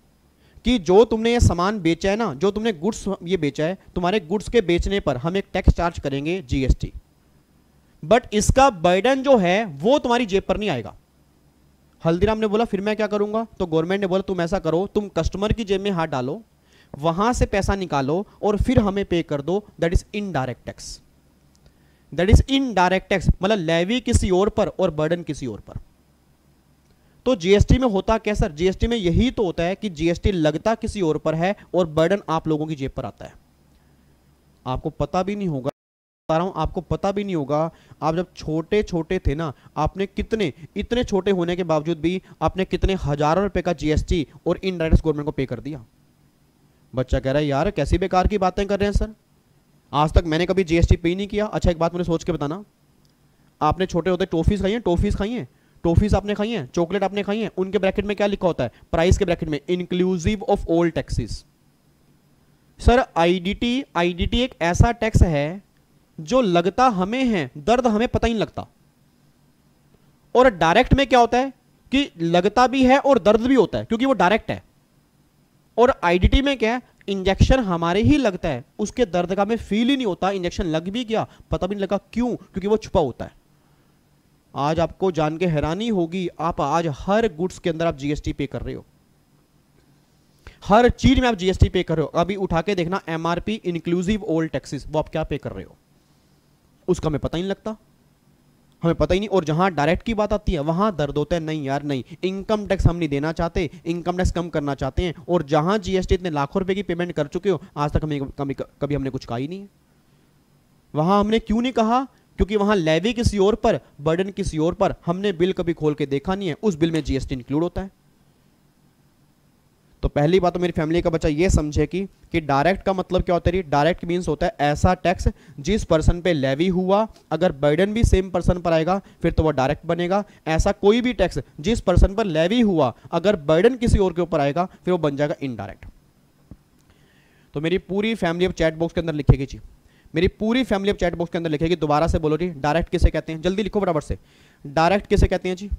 कि जो तुमने ये सामान बेचा है ना, जो तुमने गुड्स ये बेचा है, तुम्हारे गुड्स के बेचने पर हम एक टैक्स चार्ज करेंगे जीएसटी, बट इसका बर्डन जो है वो तुम्हारी जेब पर नहीं आएगा। हल्दीराम ने बोला फिर मैं क्या करूंगा? तो गवर्नमेंट ने बोला तुम ऐसा करो, तुम कस्टमर की जेब में हाथ डालो, वहां से पैसा निकालो और फिर हमें पे कर दो। That is indirect tax. That is indirect tax, मतलब लेवी किसी और पर और बर्डन किसी और पर। तो जीएसटी में होता क्या सर, जीएसटी में यही तो होता है कि जीएसटी लगता किसी और पर है और बर्डन आप लोगों की जेब पर आता है। आपको पता भी नहीं होगा, बता रहा हूं, आपको पता भी नहीं होगा। आप जब छोटे छोटे थे ना, आपने कितने, इतने छोटे होने के बावजूद भी आपने कितने हजारों रुपए का जीएसटी और इनडायरेक्ट गवर्नमेंट को पे कर दिया। बच्चा कह रहा है यार कैसी बेकार की बातें कर रहे हैं सर, आज तक मैंने कभी जीएसटी पे ही नहीं किया। अच्छा एक बात मुझे सोच के बताना, आपने छोटे होते टॉफीज खाई हैं, टॉफीज खाई हैं, टॉफीज आपने खाई हैं, चॉकलेट आपने खाई हैं, उनके ब्रैकेट में क्या लिखा होता है, प्राइस के ब्रैकेट में inclusive of all taxes. Sir IDT एक ऐसा टैक्स है जो लगता हमें है, दर्द हमें पता ही नहीं लगता। और डायरेक्ट में क्या होता है कि लगता भी है और दर्द भी होता है क्योंकि वो डायरेक्ट है। और आईडीटी में क्या है, इंजेक्शन हमारे ही लगता है, उसके दर्द का हमें फील ही नहीं होता, इंजेक्शन लग भी गया पता भी नहीं लगा, क्यों, क्योंकि वो छुपा होता है। आज आपको जान के हैरानी होगी, आप आज हर गुड्स के अंदर आप जीएसटी पे कर रहे हो, हर चीज में आप जीएसटी पे कर रहे हो। अभी उठा के देखना एमआरपी इंक्लूसिव ऑल टैक्सेस, वो आप क्या पे कर रहे हो, उसका हमें पता ही नहीं लगता, हमें पता ही नहीं। और जहां डायरेक्ट की बात आती है वहां दर्द होता है, नहीं यार नहीं, इनकम टैक्स हम नहीं देना चाहते, इनकम टैक्स कम करना चाहते हैं। और जहां जीएसटी इतने लाखों रुपए की पेमेंट कर चुके हो, आज तक हमें कभी हमने कुछ कहा ही नहीं है। वहां हमने क्यों नहीं कहा, क्योंकि वहां लेवी किसी और पर, बर्डन किसी और पर, हमने बिल कभी खोल के देखा नहीं है, उस बिल में जीएसटी इंक्लूड होता है। तो पहली बात तो मेरी फैमिली का बच्चा ये समझे कि डायरेक्ट का मतलब क्या होता है। डायरेक्ट मींस होता है ऐसा टैक्स जिस पर्सन पे लेवी हुआ, अगर बर्डन भी सेम पर्सन पर आएगा फिर तो वह डायरेक्ट बनेगा। ऐसा कोई भी टैक्स जिस पर्सन पर लेवी हुआ, अगर बर्डन किसी और के ऊपर आएगा फिर वो बन जाएगा इनडायरेक्ट। तो मेरी पूरी फैमिली अब चैट बॉक्स के अंदर लिखेगी जी, मेरी पूरी फैमिली अब चैट बॉक्स के अंदर लिखेगी, दोबारा से बोलो जी डायरेक्ट किसे कहते हैं, जल्दी लिखो बराबर से, डायरेक्ट किसे कहते हैं जी।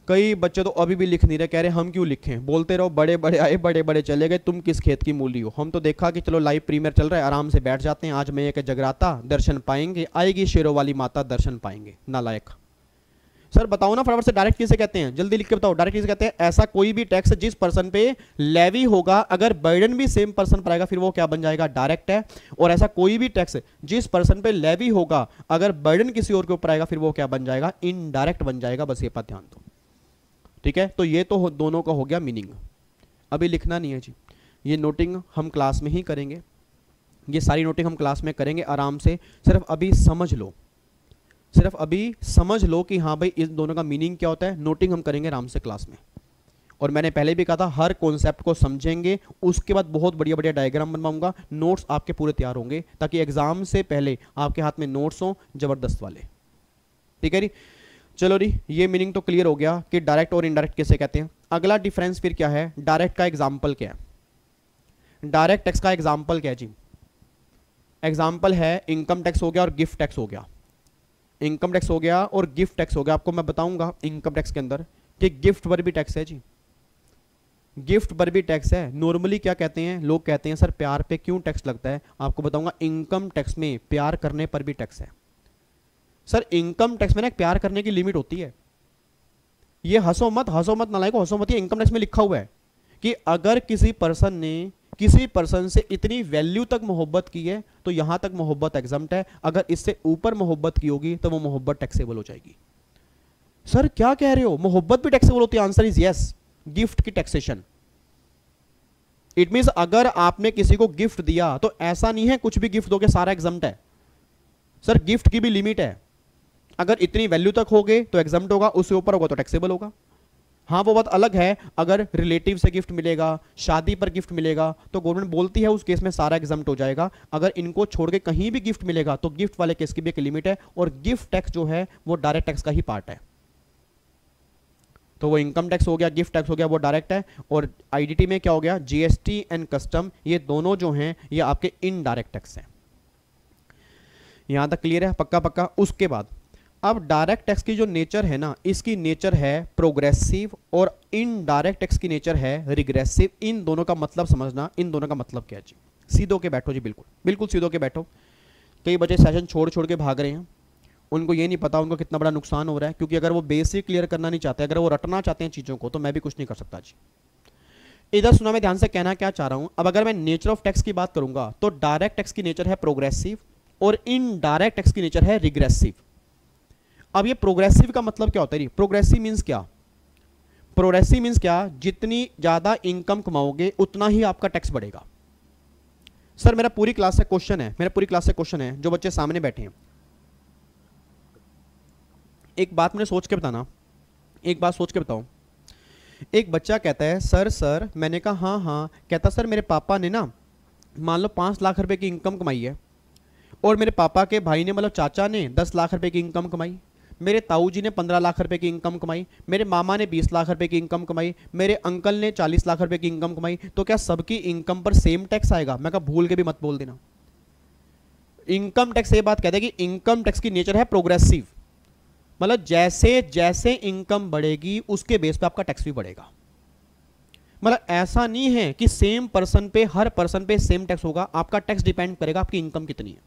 कई बच्चे तो अभी भी लिख नहीं रहे, कह रहे हम क्यों लिखें, बोलते रहो बड़े बड़े आए बड़े बड़े चले गए, तुम किस खेत की मूली हो। हम तो देखा कि चलो लाइव प्रीमियर चल रहा है, आराम से बैठ जाते हैं, आज मैं एक जगराता दर्शन पाएंगे, आएगी शेरों वाली माता दर्शन पाएंगे। नालायक। सर बताओ ना फटाफट से, डायरेक्ट किसे कहते हैं, जल्दी लिख के बताओ, डायरेक्ट किसे कहते हैं। ऐसा कोई भी टैक्स जिस पर्सन पे लेवी होगा, अगर बर्डन भी सेम पर्सन पर आएगा फिर वो क्या बन जाएगा, डायरेक्ट है। और ऐसा कोई भी टैक्स जिस पर्सन पे लेवी होगा, अगर बर्डन किसी और के ऊपर आएगा फिर वो क्या बन जाएगा, इनडायरेक्ट बन जाएगा। बस ये पर ध्यान दो, ठीक है। तो ये तो दोनों का हो गया मीनिंग, अभी लिखना नहीं है जी, ये नोटिंग हम क्लास में ही करेंगे, ये सारी नोटिंग हम क्लास में करेंगे आराम से। सिर्फ अभी समझ लो, सिर्फ अभी समझ लो कि हाँ भाई इस दोनों का मीनिंग क्या होता है, नोटिंग हम करेंगे आराम से क्लास में। और मैंने पहले भी कहा था हर कॉन्सेप्ट को समझेंगे, उसके बाद बहुत बढ़िया बढ़िया डायग्राम बनवाऊंगा, नोट्स आपके पूरे तैयार होंगे ताकि एग्जाम से पहले आपके हाथ में नोट्स हो जबरदस्त वाले, ठीक है जी। चलो जी, ये मीनिंग तो क्लियर हो गया कि डायरेक्ट और इनडायरेक्ट किसे कहते हैं। अगला डिफरेंस फिर क्या है, डायरेक्ट का एग्जाम्पल क्या है, डायरेक्ट टैक्स का एग्जाम्पल क्या है जी। एग्जाम्पल है इनकम टैक्स हो गया और गिफ्ट टैक्स हो गया, इनकम टैक्स हो गया और गिफ्ट टैक्स हो गया। आपको मैं बताऊंगा इनकम टैक्स के अंदर कि गिफ्ट पर भी टैक्स है जी, गिफ्ट पर भी टैक्स है। नॉर्मली क्या कहते हैं लोग, कहते हैं सर प्यार पे क्यों टैक्स लगता है, आपको बताऊंगा इनकम टैक्स में प्यार करने पर भी टैक्स है। सर इनकम टैक्स में ना प्यार करने की लिमिट होती है, ये हंसो मत नालायको, हंसो मत, ये इनकम टैक्स में लिखा हुआ है कि अगर किसी पर्सन ने किसी पर्सन से इतनी वैल्यू तक मोहब्बत की है तो यहां तक मोहब्बत एग्जम्प्ट है, अगर इससे ऊपर मोहब्बत की होगी तो वो मोहब्बत टैक्सेबल हो जाएगी। सर क्या कह रहे हो, मोहब्बत भी टैक्सेबल होती है, आंसर इज यस, गिफ्ट की टैक्सेशन। इट मींस अगर आपने किसी को गिफ्ट दिया तो ऐसा नहीं है कुछ भी गिफ्ट दोगे सारा एग्जम्प्ट है, सर गिफ्ट की भी लिमिट है, अगर इतनी वैल्यू तक हो गए तो एग्जम्प्ट होगा, उससे ऊपर होगा तो टैक्सेबल होगा। हाँ वो बात अलग है, अगर रिलेटिव से गिफ्ट मिलेगा, शादी पर गिफ्ट मिलेगा तो गवर्नमेंट बोलती है उस केस में सारा एग्जम्प्ट हो जाएगा। अगर इनको छोड़ के कहीं भी गिफ्ट मिलेगा तो गिफ्ट वाले केस की भी एक लिमिट है, और गिफ्ट टैक्स जो है वो डायरेक्ट टैक्स का ही पार्ट है। तो वो इनकम टैक्स हो गया, गिफ्ट टैक्स हो गया, वो डायरेक्ट है। और आईडीटी में क्या हो गया, जीएसटी एंड कस्टम, ये दोनों जो हैं ये आपके इनडायरेक्ट टैक्स हैं। यहां तक क्लियर है, पक्का पक्का। उसके बाद अब डायरेक्ट टैक्स की जो नेचर है ना, इसकी नेचर है प्रोग्रेसिव और इनडायरेक्ट टैक्स की नेचर है रिग्रेसिव। इन दोनों का मतलब समझना, इन दोनों का मतलब क्या है जी। सीधो के बैठो जी, बिल्कुल बिल्कुल सीधो के बैठो। कई बच्चे सेशन छोड़ छोड़ के भाग रहे हैं, उनको ये नहीं पता उनको कितना बड़ा नुकसान हो रहा है, क्योंकि अगर वो बेसिक क्लियर करना नहीं चाहते, अगर वो रटना चाहते हैं चीज़ों को, तो मैं भी कुछ नहीं कर सकता जी। इधर सुना, मैं ध्यान से कहना क्या चाह रहा हूं। अब अगर मैं नेचर ऑफ टैक्स की बात करूंगा तो डायरेक्ट टैक्स की नेचर है प्रोग्रेसिव और इनडायरेक्ट टैक्स की नेचर है रिग्रेसिव। अब ये प्रोग्रेसिव का मतलब क्या होता है, प्रोग्रेसिव मींस क्या, प्रोग्रेसिव मीन्स क्या, जितनी ज्यादा इनकम कमाओगे उतना ही आपका टैक्स बढ़ेगा। सर मेरा पूरी क्लास से क्वेश्चन है, जो बच्चे सामने बैठे हैं, एक बात मुझे सोच के बताना, एक बात सोच के बताओ। एक बच्चा कहता है सर मैंने कहा हाँ हाँ, कहता सर मेरे पापा ने ना मान लो 5 लाख रुपए की इनकम कमाई है, और मेरे पापा के भाई ने मतलब चाचा ने 10 लाख रुपए की इनकम कमाई, मेरे ताऊ जी ने 15 लाख रुपए की इनकम कमाई, मेरे मामा ने 20 लाख रुपए की इनकम कमाई, मेरे अंकल ने 40 लाख रुपए की इनकम कमाई, तो क्या सबकी इनकम पर सेम टैक्स आएगा? मैं कहा भूल के भी मत बोल देना। इनकम टैक्स ये बात कहता है कि इनकम टैक्स की नेचर है प्रोग्रेसिव, मतलब जैसे जैसे इनकम बढ़ेगी उसके बेस पे आपका टैक्स भी बढ़ेगा। मतलब ऐसा नहीं है कि सेम पर्सन पे, हर पर्सन पे सेम टैक्स होगा, आपका टैक्स डिपेंड करेगा आपकी इनकम कितनी है।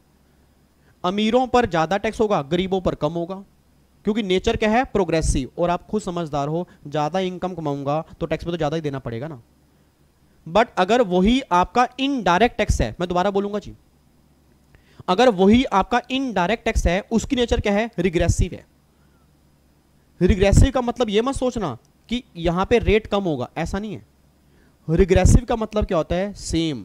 अमीरों पर ज्यादा टैक्स होगा, गरीबों पर कम होगा, क्योंकि नेचर क्या है प्रोग्रेसिव। और आप खुद समझदार हो, ज्यादा इनकम कमाऊंगा तो टैक्स पे तो ज्यादा ही देना पड़ेगा ना। बट अगर वही आपका इनडायरेक्ट टैक्स है, मैं दोबारा बोलूंगा जी, अगर वही आपका इनडायरेक्ट टैक्स है, उसकी नेचर क्या है, रिग्रेसिव है। रिग्रेसिव का मतलब यह मत सोचना कि यहां पे रेट कम होगा, ऐसा नहीं है। रिग्रेसिव का मतलब क्या होता है, सेम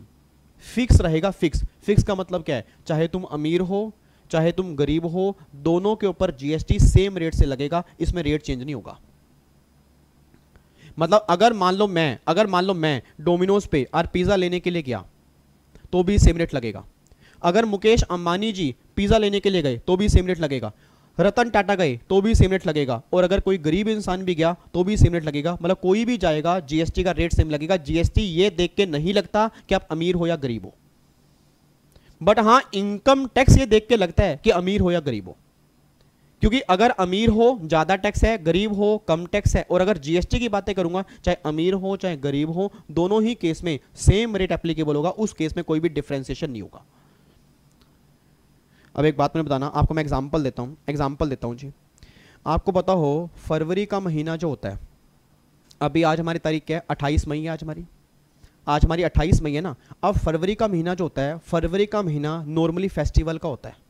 फिक्स रहेगा। फिक्स का मतलब क्या है, चाहे तुम अमीर हो चाहे तुम गरीब हो, दोनों के ऊपर जीएसटी सेम रेट से लगेगा, इसमें रेट चेंज नहीं होगा। मतलब अगर मान लो मैं डोमिनोज पे और पिज्जा लेने के लिए गया तो भी सेम रेट लगेगा। अगर मुकेश अंबानी जी पिज्जा लेने के लिए गए तो भी सेम रेट लगेगा, रतन टाटा गए तो भी सेम रेट लगेगा, और अगर कोई गरीब इंसान भी गया तो भी सेम रेट लगेगा। मतलब कोई भी जाएगा जीएसटी का रेट सेम लगेगा। जीएसटी ये देख के नहीं लगता कि आप अमीर हो या गरीब हो, बट हां इनकम टैक्स ये देख के लगता है कि अमीर हो या गरीब हो, क्योंकि अगर अमीर हो ज्यादा टैक्स है, गरीब हो कम टैक्स है। और अगर जीएसटी की बातें करूंगा, चाहे अमीर हो चाहे गरीब हो, दोनों ही केस में सेम रेट एप्लीकेबल होगा, उस केस में कोई भी डिफरेंशिएशन नहीं होगा। अब एक बात मैं बताना आपको, मैं एग्जांपल देता हूं जी। आपको पता हो फरवरी का महीना जो होता है, अभी आज हमारी तारीख क्या है, 28 मई है आज हमारी 28 मई है ना। अब फरवरी का महीना जो होता है, फरवरी का महीना नॉर्मली फेस्टिवल का होता है।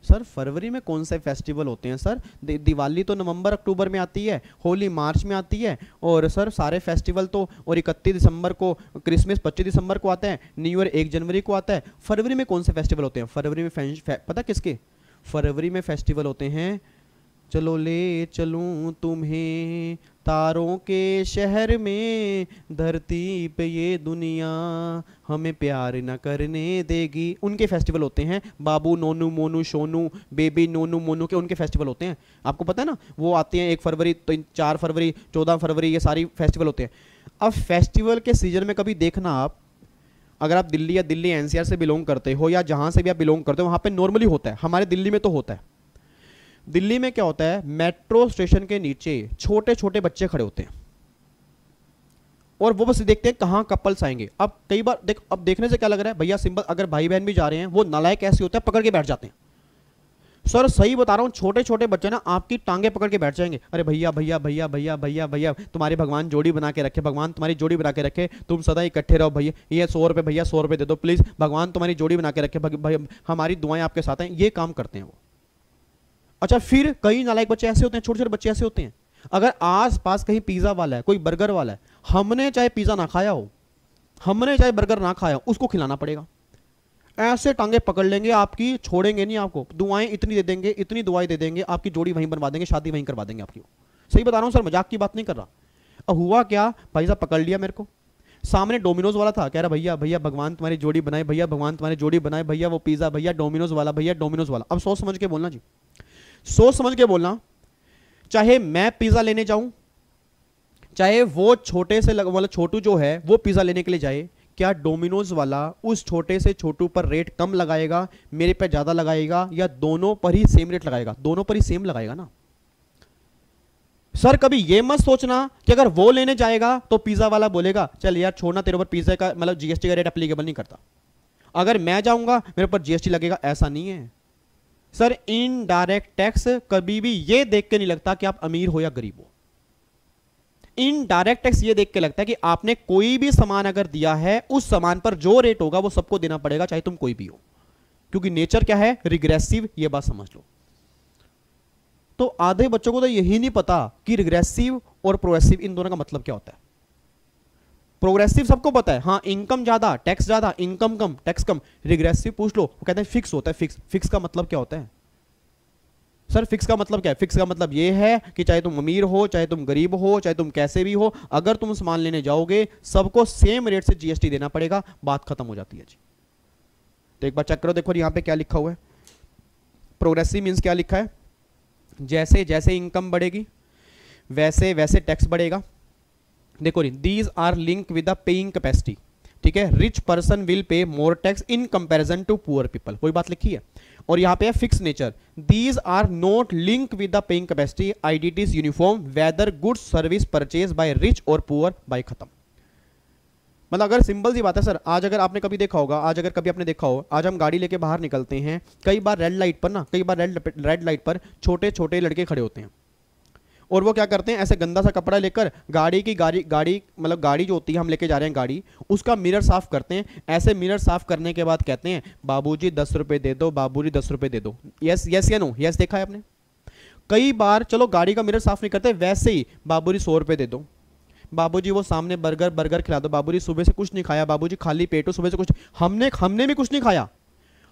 सर फरवरी में कौन से फेस्टिवल होते हैं सर? दिवाली तो नवंबर अक्टूबर में आती है, होली मार्च में आती है, और सर सारे फेस्टिवल तो, और 31 दिसंबर को क्रिसमस 25 दिसंबर को आता है, न्यू ईयर 1 जनवरी को आता है। फरवरी में कौन से फेस्टिवल होते हैं? फरवरी में पता किसके? फरवरी में फेस्टिवल होते हैं, चलो ले चलूं तुम्हें तारों के शहर में, धरती पे ये दुनिया हमें प्यार न करने देगी, उनके फेस्टिवल होते हैं। बाबू नोनू मोनू सोनू बेबी नोनू मोनू के उनके फेस्टिवल होते हैं। आपको पता है ना, वो आते हैं 1 फरवरी, 4 फरवरी, 14 फरवरी, ये सारी फेस्टिवल होते हैं। अब फेस्टिवल के सीजन में कभी देखना आप, अगर आप दिल्ली या दिल्ली एनसीआर से बिलोंग करते हो या जहां से भी आप बिलोंग करते हो, वहां पे नॉर्मली होता है, हमारे दिल्ली में तो होता है। दिल्ली में क्या होता है, मेट्रो स्टेशन के नीचे छोटे छोटे बच्चे खड़े होते हैं और वो बस देखते हैं कहां कपल्स आएंगे। अब कई बार अब देखने से क्या लग रहा है भैया, सिंपल, अगर भाई बहन भी जा रहे हैं, वो नालायक ऐसे होते हैं पकड़ के बैठ जाते हैं। सर सही बता रहा हूं, छोटे छोटे बच्चे ना आपकी टांगे पकड़ के बैठ जाएंगे। अरे भैया भैया भैया भैया भैया भैया, तुम्हारे भगवान जोड़ी बना के रखे, भगवान तुम्हारी जोड़ी बना के रखे, तुम सदा इकट्ठे रहो भैया, ये 100 रुपए भैया 100 रुपए दे दो प्लीज, भगवान तुम्हारी जोड़ी बना के रखे, हमारी दुआएं आपके साथ हैं, ये काम करते हैं वो। अच्छा, फिर कई नालायक बच्चे ऐसे होते हैं, छोटे छोटे बच्चे ऐसे होते हैं, अगर आस पास कहीं पिज्जा वाला है, कोई बर्गर वाला है, हमने चाहे पिज्जा ना खाया हो, हमने चाहे बर्गर ना खाया हो, उसको खिलाना पड़ेगा। ऐसे टांगे पकड़ लेंगे आपकी, छोड़ेंगे नहीं आपको, दुआएं इतनी दे देंगे, इतनी दुआएं दे देंगे, आपकी जोड़ी वहीं बनवा देंगे, शादी वहीं करवा देंगे आपकी। सही बता रहा हूं सर, मजाक की बात नहीं कर रहा। अब हुआ क्या, भाई साहब पकड़ लिया मेरे को, सामने डोमिनोज वाला था, कह रहा भैया भैया भगवान तुम्हारी जोड़ी बनाए, भैया भगवान तुम्हारी जोड़ी बनाए, भैया वो पिज्जा, भैया डोमिनोज वाला, भैया डोमिनोज वाला। अब सोच समझ के बोलना जी, सोच समझ के बोलना। चाहे मैं पिज्जा लेने जाऊं, चाहे वो छोटे से मतलब छोटू जो है वो पिज्जा लेने के लिए जाए, क्या डोमिनोज वाला उस छोटे से छोटू पर रेट कम लगाएगा, मेरे पे ज्यादा लगाएगा, या दोनों पर ही सेम रेट लगाएगा? दोनों पर ही सेम लगाएगा ना। सर कभी ये मत सोचना कि अगर वो लेने जाएगा तो पिज्जा वाला बोलेगा चल यार छोड़ना, तेरे ऊपर पिज्जा का मतलब जीएसटी का रेट एप्लीकेबल नहीं करता, अगर मैं जाऊंगा मेरे ऊपर जीएसटी लगेगा, ऐसा नहीं है सर। इनडायरेक्ट टैक्स कभी भी ये देख के नहीं लगता कि आप अमीर हो या गरीब हो। इनडायरेक्ट टैक्स ये देख के लगता है कि आपने कोई भी सामान अगर दिया है, उस सामान पर जो रेट होगा वो सबको देना पड़ेगा, चाहे तुम कोई भी हो, क्योंकि नेचर क्या है, रिग्रेसिव, ये बात समझ लो। तो आधे बच्चों को तो यही नहीं पता कि रिग्रेसिव और प्रोग्रेसिव, इन दोनों का मतलब क्या होता है? प्रोग्रेसिव सबको पता है, हाँ इनकम ज्यादा टैक्स ज्यादा, इनकम कम टैक्स कम। रिग्रेसिव पूछ लो, वो कहते हैं फिक्स होता है। फिक्स, फिक्स का मतलब क्या होता है सर? फिक्स का मतलब क्या है? फिक्स का मतलब ये है कि चाहे तुम अमीर हो, चाहे तुम गरीब हो, चाहे तुम कैसे भी हो, अगर तुम सामान लेने जाओगे सबको सेम रेट से जीएसटी देना पड़ेगा, बात खत्म हो जाती है जी। तो एक बार चेक करो, देखो यहां पे क्या लिखा हुआ है। प्रोग्रेसिव मींस क्या लिखा है? जैसे जैसे इनकम बढ़ेगी वैसे वैसे टैक्स बढ़ेगा। देखो these are link with the paying capacity, ठीक है। Rich person will pay more tax in comparison to poor people, वही बात लिखी है। और यहां पे है fix nature, these are not link with the paying capacity, IDT is uniform whether goods service purchase by rich और पुअर बाय खत्म। मतलब अगर सिंपल सी बात है सर, आज अगर आपने कभी देखा होगा, आज अगर कभी आपने देखा हो, आज हम गाड़ी लेके बाहर निकलते हैं, कई बार रेड लाइट पर ना, कई बार रेड लाइट पर छोटे छोटे लड़के खड़े होते हैं और वो क्या करते हैं, ऐसे गंदा सा कपड़ा लेकर गाड़ी मतलब गाड़ी जो होती है हम लेके जा रहे हैं गाड़ी, उसका मिरर साफ करते हैं। ऐसे मिरर साफ करने के बाद कहते हैं बाबूजी 10 रुपए दे दो, बाबूजी 10 रुपए दे दो। यस यस या नो? यस देखा है आपने? कई बार चलो गाड़ी का मिरर साफ नहीं करते, वैसे ही बाबूजी 100 रुपए दे दो, बाबूजी वो सामने बर्गर खिला दो, बाबूजी सुबह से कुछ नहीं खाया, बाबूजी खाली पेट हो, सुबह से कुछ हमने भी कुछ नहीं खाया,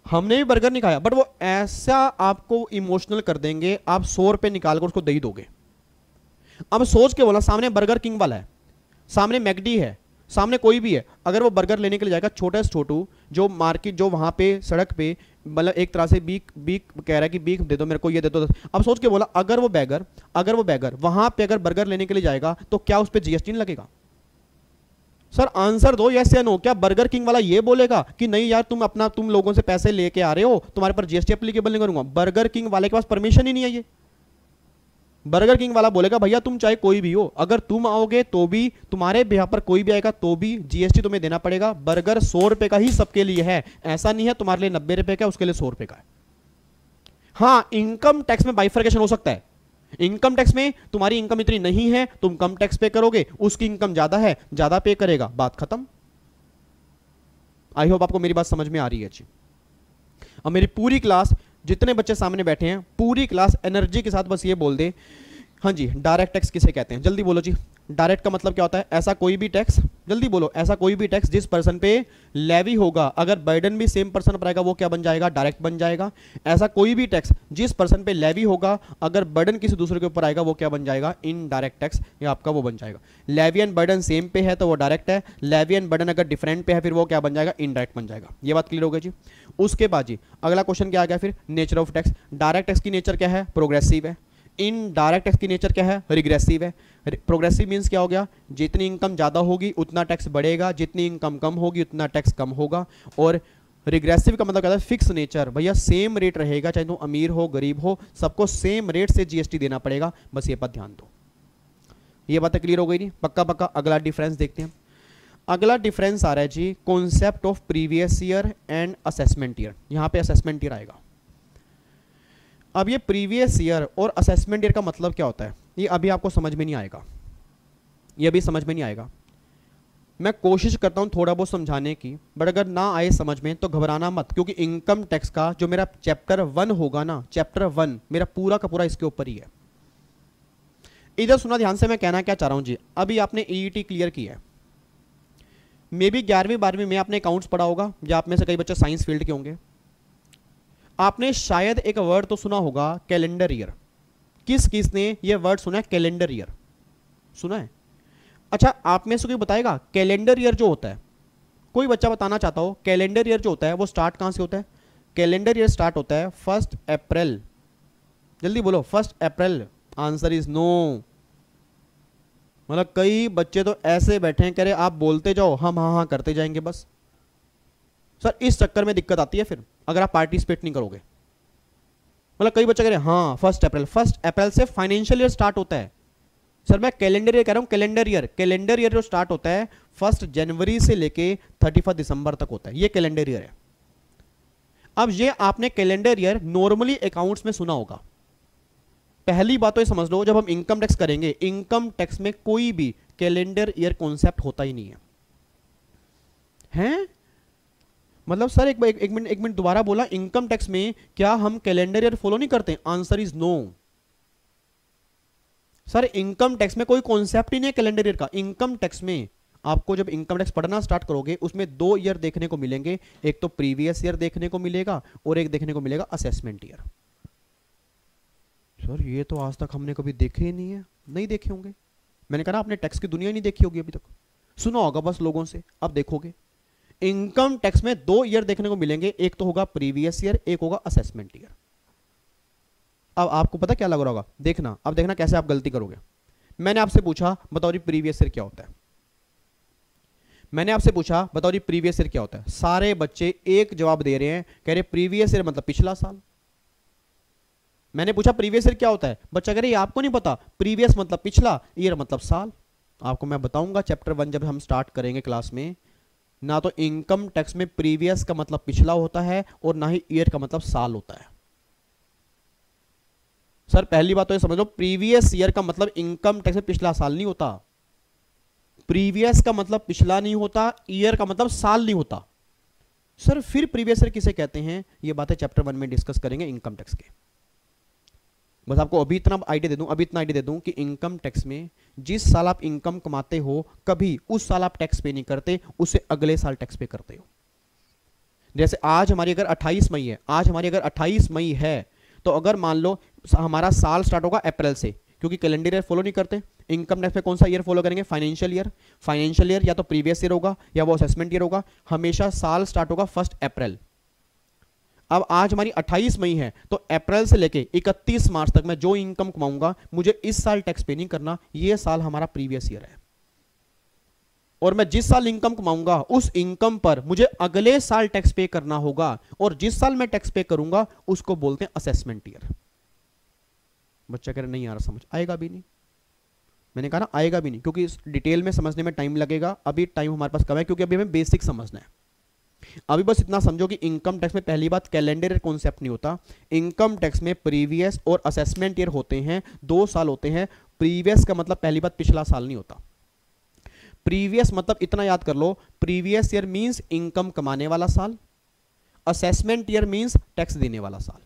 हमने भी बर्गर नहीं खाया, बट वो ऐसा आपको इमोशनल कर देंगे, आप 100 रुपए निकाल कर उसको दे ही दोगे। अब सोच के बोला, सामने बर्गर किंग वाला है, सामने मैकडी है, सामने कोई भी है, अगर वो बर्गर लेने के लिए जाएगा, छोटा से छोटू जो मार्केट जो वहां पे सड़क पे मतलब एक तरह से बीक कह रहा है कि बीक दे दो मेरे को, ये दे दो। अब सोच के बोला, अगर वो बैगर वहां पे अगर बर्गर लेने के लिए जाएगा तो क्या उस पर जीएसटी नहीं लगेगा? सर आंसर दो, यस या नो। क्या बर्गर किंग वाला ये बोलेगा कि नहीं यार तुम लोगों से पैसे लेके आ रहे हो, तुम्हारे पर जीएसटी एप्लीकेबल नहीं करूंगा? बर्गर किंग वाले के पास परमिशन ही नहीं है ये। बर्गर किंग वाला बोलेगा भैया तुम चाहे कोई भी हो, अगर तुम आओगे तो भी, तुम्हारे बिहार पर कोई भी आएगा तो भी जीएसटी तुम्हें देना पड़ेगा। बर्गर 100 रुपए का ही सबके लिए है, ऐसा नहीं है तुम्हारे लिए 90 रुपए का, उसके लिए 100 रुपए का है। हाँ इनकम टैक्स में बाइफर्केशन हो सकता है, इनकम टैक्स में तुम्हारी इनकम इतनी नहीं है, तुम कम टैक्स पे करोगे, उसकी इनकम ज्यादा है, ज्यादा पे करेगा, बात खत्म। आई होप आपको मेरी बात समझ में आ रही है जी। अब मेरी पूरी क्लास, जितने बच्चे सामने बैठे हैं, पूरी क्लास एनर्जी के साथ बस ये बोल दे, हाँ जी डायरेक्ट टैक्स किसे कहते हैं? जल्दी बोलो जी। डायरेक्ट का मतलब क्या होता है? ऐसा कोई भी टैक्स, जल्दी बोलो, ऐसा कोई भी टैक्स जिस पर्सन पे लेवी होगा, अगर बर्डन भी सेम पर्सन पर आएगा वो क्या बन जाएगा? डायरेक्ट बन जाएगा। ऐसा कोई भी टैक्स जिस पर्सन पे लेवी होगा, अगर बर्डन किसी दूसरे के ऊपर आएगा वो क्या बन जाएगा? इनडायरेक्ट टैक्स, ये आपका वो बन जाएगा। लेवी एंड बर्डन सेम पे है तो वो डायरेक्ट है, लेवी एंड बर्डन अगर डिफरेंट पे है फिर वो क्या बन जाएगा? इनडायरेक्ट बन जाएगा। ये बात क्लियर हो गई जी। उसके बाद जी अगला क्वेश्चन क्या आ गया फिर? Nature of tax. Direct tax की नेचर क्या है? प्रोग्रेसिव है। इनडायरेक्ट टैक्स की नेचर क्या है? रिग्रेसिव है। प्रोग्रेसिव मींस क्या हो गया? जितनी इनकम ज्यादा होगी उतना टैक्स बढ़ेगा, जितनी इनकम कम होगी उतना टैक्स कम होगा। और रिग्रेसिव का मतलब क्या है? फिक्स नेचर, भैया सेम रेट रहेगा, चाहे तुम अमीर हो गरीब हो, सबको सेम रेट से जीएसटी देना पड़ेगा। बस ये बात ध्यान दो। ये बात क्लियर हो गई नहीं? पक्का पक्का। अगला डिफरेंस देखते हैं। अगला डिफरेंस आ रहा है जी concept of previous year and assessment year. यहां पे असेसमेंट ईयर आएगा। अब ये प्रीवियस ईयर और असेसमेंट ईयर का मतलब क्या होता है, ये अभी आपको समझ में नहीं आएगा, ये अभी समझ में नहीं आएगा। मैं कोशिश करता हूं थोड़ा बहुत समझाने की, बट अगर ना आए समझ में तो घबराना मत, क्योंकि इनकम टैक्स का जो मेरा चैप्टर 1 होगा ना, चैप्टर 1 मेरा पूरा का पूरा इसके ऊपर ही है। इधर सुना ध्यान से, मैं कहना क्या चाह रहा हूं जी। अभी आपने ईईटी क्लियर किया है, मे बी 11वीं 12वीं में आपने अकाउंट्स पढ़ा होगा, या आप में से कई बच्चे साइंस फील्ड के होंगे। आपने शायद एक वर्ड तो सुना होगा, कैलेंडर ईयर। किस किस ने ये वर्ड सुना है? कैलेंडर ईयर सुना है? अच्छा आप में से कोई बताएगा कैलेंडर ईयर जो होता है, कोई बच्चा बताना चाहता हो कैलेंडर ईयर जो होता है वो स्टार्ट कहां से होता है? कैलेंडर ईयर स्टार्ट होता है 1 अप्रैल। जल्दी बोलो 1 अप्रैल। Answer is no. मतलब कई बच्चे तो ऐसे बैठे हैं, कह रहे आप बोलते जाओ, हम हाँ हाँ करते जाएंगे बस। सर इस चक्कर में दिक्कत आती है फिर अगर आप पार्टिसिपेट नहीं करोगे। मतलब कई बच्चे कह रहे हैं हाँ 1 अप्रैल, 1 अप्रैल से फाइनेंशियल ईयर स्टार्ट होता है। सर मैं कैलेंडर ईयर कह रहा हूं, कैलेंडर ईयर जो स्टार्ट होता है 1 जनवरी से लेके 31 दिसंबर तक होता है, ये कैलेंडर ईयर है। अब ये आपने कैलेंडर ईयर नॉर्मली अकाउंट्स में सुना होगा। पहली बात तो ये समझ लो, जब हम इनकम टैक्स करेंगे, इनकम टैक्स में कोई भी कैलेंडर ईयर कॉन्सेप्ट होता ही नहीं है। हैं? मतलब सर एक मिनट दोबारा बोला, इनकम टैक्स में क्या हम कैलेंडर ईयर फॉलो नहीं करते? Answer is no. Sir income tax में कोई कॉन्सेप्ट ही नहीं है कैलेंडर ईयर का। इनकम टैक्स में आपको जब इनकम टैक्स पढ़ना स्टार्ट करोगे उसमें 2 ईयर देखने को मिलेंगे, एक तो प्रीवियस ईयर देखने को मिलेगा और एक देखने को मिलेगा असेसमेंट ईयर। सर ये तो आज तक हमने कभी देखे ही नहीं है। नहीं देखे होंगे, मैंने कहा आपने टैक्स की दुनिया ही नहीं देखी होगी अभी तक, सुना होगा बस लोगों से, अब देखोगे। इनकम टैक्स में 2 ईयर देखने को मिलेंगे, एक तो होगा प्रीवियस ईयर, एक होगा असेसमेंट ईयर। अब आपको पता क्या लग रहा होगा, देखना अब देखना कैसे आप गलती करोगे। मैंने आपसे पूछा बताओ जी प्रीवियस ईयर क्या होता है, मैंने आपसे पूछा बताओ जी प्रीवियस ईयर क्या होता है। सारे बच्चे एक जवाब दे रहे हैं, कह रहे प्रीवियस ईयर मतलब पिछला साल। मैंने पूछा प्रीवियस ईयर क्या होता है, बच्चा कह रहे आपको नहीं पता, प्रीवियस मतलब पिछला, ईयर मतलब साल। आपको मैं बताऊंगा चैप्टर 1 जब हम स्टार्ट करेंगे क्लास में, ना तो इनकम टैक्स में प्रीवियस का मतलब पिछला होता है और ना ही ईयर का मतलब साल होता है। सर पहली बात तो ये समझ लो, प्रीवियस ईयर का मतलब इनकम टैक्स में पिछला साल नहीं होता, प्रीवियस का मतलब पिछला नहीं होता, ईयर का मतलब साल नहीं होता। सर फिर प्रीवियस ईयर किसे कहते हैं, ये बातें चैप्टर 1 में डिस्कस करेंगे इनकम टैक्स के। बस आपको अभी इतना आइडिया दे दूं कि इनकम टैक्स में जिस साल आप इनकम कमाते हो कभी उस साल आप टैक्स पे नहीं करते, उससे अगले साल टैक्स पे करते हो। जैसे आज हमारी अगर 28 मई है, आज हमारी अगर 28 मई है तो अगर मान लो हमारा साल स्टार्ट होगा अप्रैल से, क्योंकि कैलेंडर ईयर फॉलो नहीं करते, इनकम टैक्स में कौन सा ईयर फॉलो करेंगे, फाइनेंशियल ईयर। फाइनेंशियल ईयर या तो प्रीवियस ईयर होगा या वो असेसमेंट ईयर होगा, हमेशा साल स्टार्ट होगा 1 अप्रैल। अब आज हमारी 28 मई है तो अप्रैल से लेके 31 मार्च तक मैं जो इनकम कमाऊंगा मुझे इस साल टैक्स पे नहीं करना, ये साल हमारा प्रीवियस ईयर है। और मैं जिस साल इनकम कमाऊंगा उस इनकम पर मुझे अगले साल टैक्स पे करना होगा, और जिस साल मैं टैक्स पे करूंगा उसको बोलते हैं असेसमेंट ईयर। बच्चा कह रहा नहीं आ रहा समझ, आएगा भी नहीं। मैंने कहा ना आएगा भी नहीं, क्योंकि इस डिटेल में समझने में टाइम लगेगा। अभी टाइम हमारे पास कम है क्योंकि अभी हमें बेसिक समझना है। अभी बस इतना समझो कि इनकम टैक्स में पहली बात कैलेंडर कॉन्सेप्ट नहीं होता, इनकम टैक्स में प्रीवियस और असेसमेंट ईयर होते हैं, 2 साल होते हैं। प्रीवियस का मतलब पहली बात पिछला साल नहीं होता, प्रीवियस मतलब इतना याद कर लो, प्रीवियस ईयर मींस इनकम कमाने वाला साल, असेसमेंट ईयर मींस टैक्स देने वाला साल।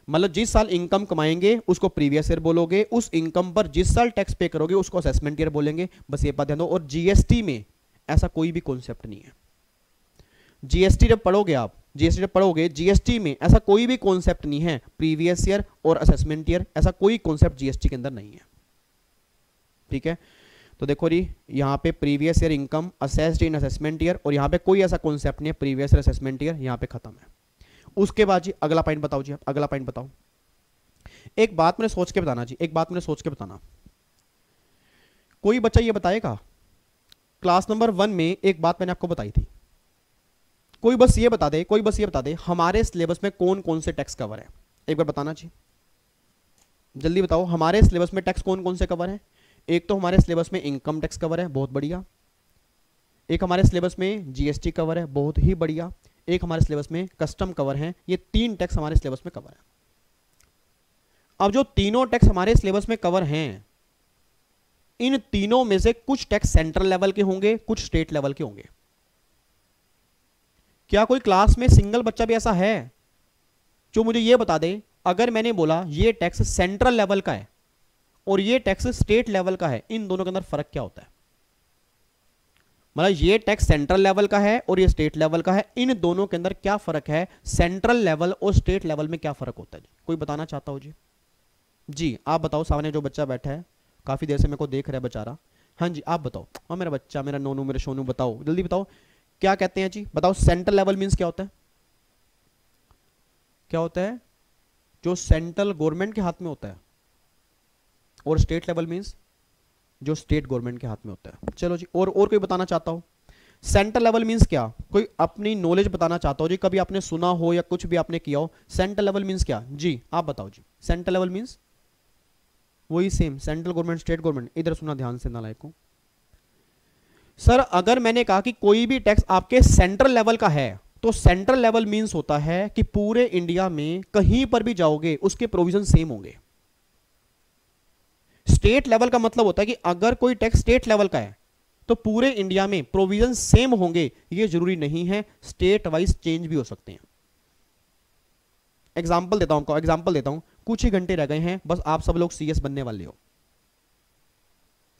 मतलब जिस साल इनकम कमाएंगे उसको प्रीवियस ईयर बोलोगे, उस इनकम पर जिस साल टैक्स पे करोगे उसको असेसमेंट ईयर बोलेंगे। बस ये बात ध्यान दो। और जीएसटी में ऐसा कोई भी कॉन्सेप्ट नहीं है। जीएसटी जब पढ़ोगे आप, जीएसटी में ऐसा कोई भी कॉन्सेप्ट नहीं है प्रीवियस ईयर और असेसमेंट ईयर, ऐसा कोई कॉन्सेप्ट जीएसटी के अंदर नहीं है। ठीक है, तो देखो जी यहाँ पे previous year income assessed in assessment year, और यहाँ पे कोई ऐसा कॉन्सेप्ट नहीं है प्रीवियस ईयर असेसमेंट ईयर, यहाँ पे खत्म है। उसके बाद जी अगला पॉइंट बताओ जी, अगला पॉइंट बताओ। एक बात मैंने सोच के बताना जी, एक बात मैंने सोच के बताना। कोई बच्चा ये बताएगा, क्लास नंबर 1 में एक बात मैंने आपको बताई थी, कोई बस ये बता दे, कोई बस ये बता दे हमारे सिलेबस में कौन कौन से टैक्स कवर है। एक बार बताना जी, जल्दी बताओ हमारे सिलेबस में टैक्स कौन कौन से कवर है। एक तो हमारे सिलेबस में इनकम टैक्स कवर है, बहुत बढ़िया। एक हमारे सिलेबस में जीएसटी कवर है, बहुत ही बढ़िया। एक हमारे सिलेबस में कस्टम कवर है। ये 3 टैक्स हमारे सिलेबस में कवर है। अब जो तीनों टैक्स हमारे सिलेबस में कवर हैं, इन तीनों में से कुछ टैक्स सेंट्रल लेवल के होंगे, कुछ स्टेट लेवल के होंगे। क्या कोई क्लास में सिंगल बच्चा भी ऐसा है जो मुझे यह बता दे, अगर मैंने बोला ये टैक्स सेंट्रल लेवल का है और ये टैक्स स्टेट लेवल का है, इन दोनों के अंदर फर्क क्या होता है? मतलब ये टैक्स सेंट्रल लेवल का है और ये स्टेट लेवल का है, इन दोनों के अंदर क्या फर्क है? सेंट्रल लेवल और स्टेट लेवल में क्या फर्क होता है? कोई बताना चाहता हो जी? जी आप बताओ, सामने जो बच्चा बैठा है काफी देर से मेरे को देख रहा है बेचारा। हाँ जी आप बताओ। हाँ मेरा बच्चा, मेरा नोनू, मेरा सोनू, बताओ जल्दी बताओ क्या कहते हैं जी, बताओ। सेंट्रल लेवल मींस क्या होता है? क्या होता है? जो सेंट्रल गवर्नमेंट के हाथ में होता है। और स्टेट लेवल मींस जो स्टेट गवर्नमेंट के हाथ में होता है। चलो जी, और कोई बताना चाहता हो? सेंट्रल लेवल मींस क्या? कोई अपनी नॉलेज बताना चाहता हो जी, कभी आपने सुना हो या कुछ भी आपने किया हो। सेंट्रल लेवल मींस क्या? जी आप बताओ जी। सेंट्रल लेवल मींस वही same, central government, state government. इधर सुना ध्यान से नालायक को। सर अगर मैंने कहा कि कोई भी टैक्स आपके सेंट्रल लेवल का है, तो सेंट्रल लेवल मींस होता है कि पूरे इंडिया में कहीं पर भी जाओगे उसके प्रोविजन सेम होंगे। स्टेट लेवल का मतलब होता है कि अगर कोई टैक्स स्टेट लेवल का है तो पूरे इंडिया में प्रोविजन सेम होंगे, ये जरूरी नहीं है, स्टेट वाइज चेंज भी हो सकते हैं। एग्जाम्पल देता हूं, कुछ ही घंटे रह गए हैं, बस आप सब लोग सीएस बनने वाले हो।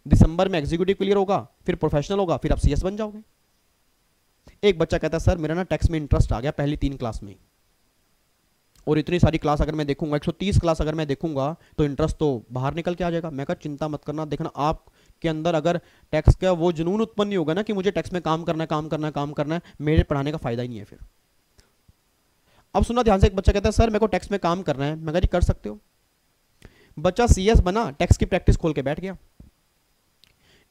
दिसंबर में एग्जीक्यूटिव क्लियर होगा, फिर प्रोफेशनल होगा, फिर आप सीएस बन जाओगे। एक बच्चा कहता है सर मेरा ना टैक्स में इंटरेस्ट आ गया पहली 3 क्लास में, और इतनी सारी क्लास अगर मैं देखूंगा, 130 क्लास अगर मैं देखूंगा तो इंटरेस्ट तो बाहर निकल के आ जाएगा। मैं कहा चिंता मत करना, देखना आपके अंदर अगर टैक्स का वो जुनून उत्पन्न नहीं होगा ना कि मुझे टैक्स में काम करना है, काम करना है, काम करना है, मेरे पढ़ाने का फायदा ही नहीं है फिर। अब सुना ध्यान से, एक बच्चा कहता है सर मेरे को टैक्स में काम करना है। मैं कहा जी कर सकते हो। बच्चा सीएस बना, टैक्स की प्रैक्टिस खोल के बैठ गया।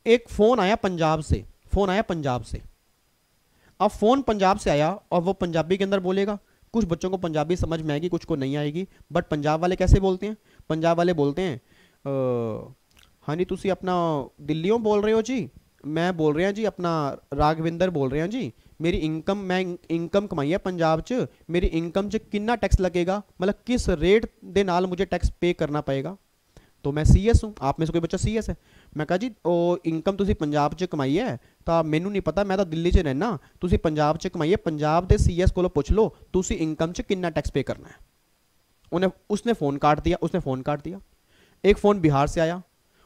एक फोन आया पंजाब से, फोन आया पंजाब से। अब फोन पंजाब से आया और वो पंजाबी के अंदर बोलेगा। कुछ बच्चों को पंजाबी समझ में आएगी, कुछ को नहीं आएगी, बट पंजाब वाले कैसे बोलते हैं? पंजाब वाले बोलते हैं हाँ जी तुसी अपना दिल्लियों बोल रहे हो जी, मैं बोल रहा जी अपना राघविंदर बोल रहा जी, मेरी इनकम, मैं इनकम कमाई है पंजाब च, मेरी इनकम च कितना टैक्स लगेगा, मतलब किस रेट दे नाल मुझे टैक्स पे करना पड़ेगा। तो मैं सीएस हूँ, आप में से कोई बच्चा सीएस है। मैं कहा जी ओ इनकम तुसी पंजाब च कमाई है तो मैनू नहीं पता, मैं तो दिल्ली च रहना, तुसी पंजाब च कमाई है, पंजाब के सीएस को पुछ लो तुसी इनकम च कितना टैक्स पे करना है। उन्हें उसने फ़ोन काट दिया, उसने फ़ोन काट दिया। एक फ़ोन बिहार से आया,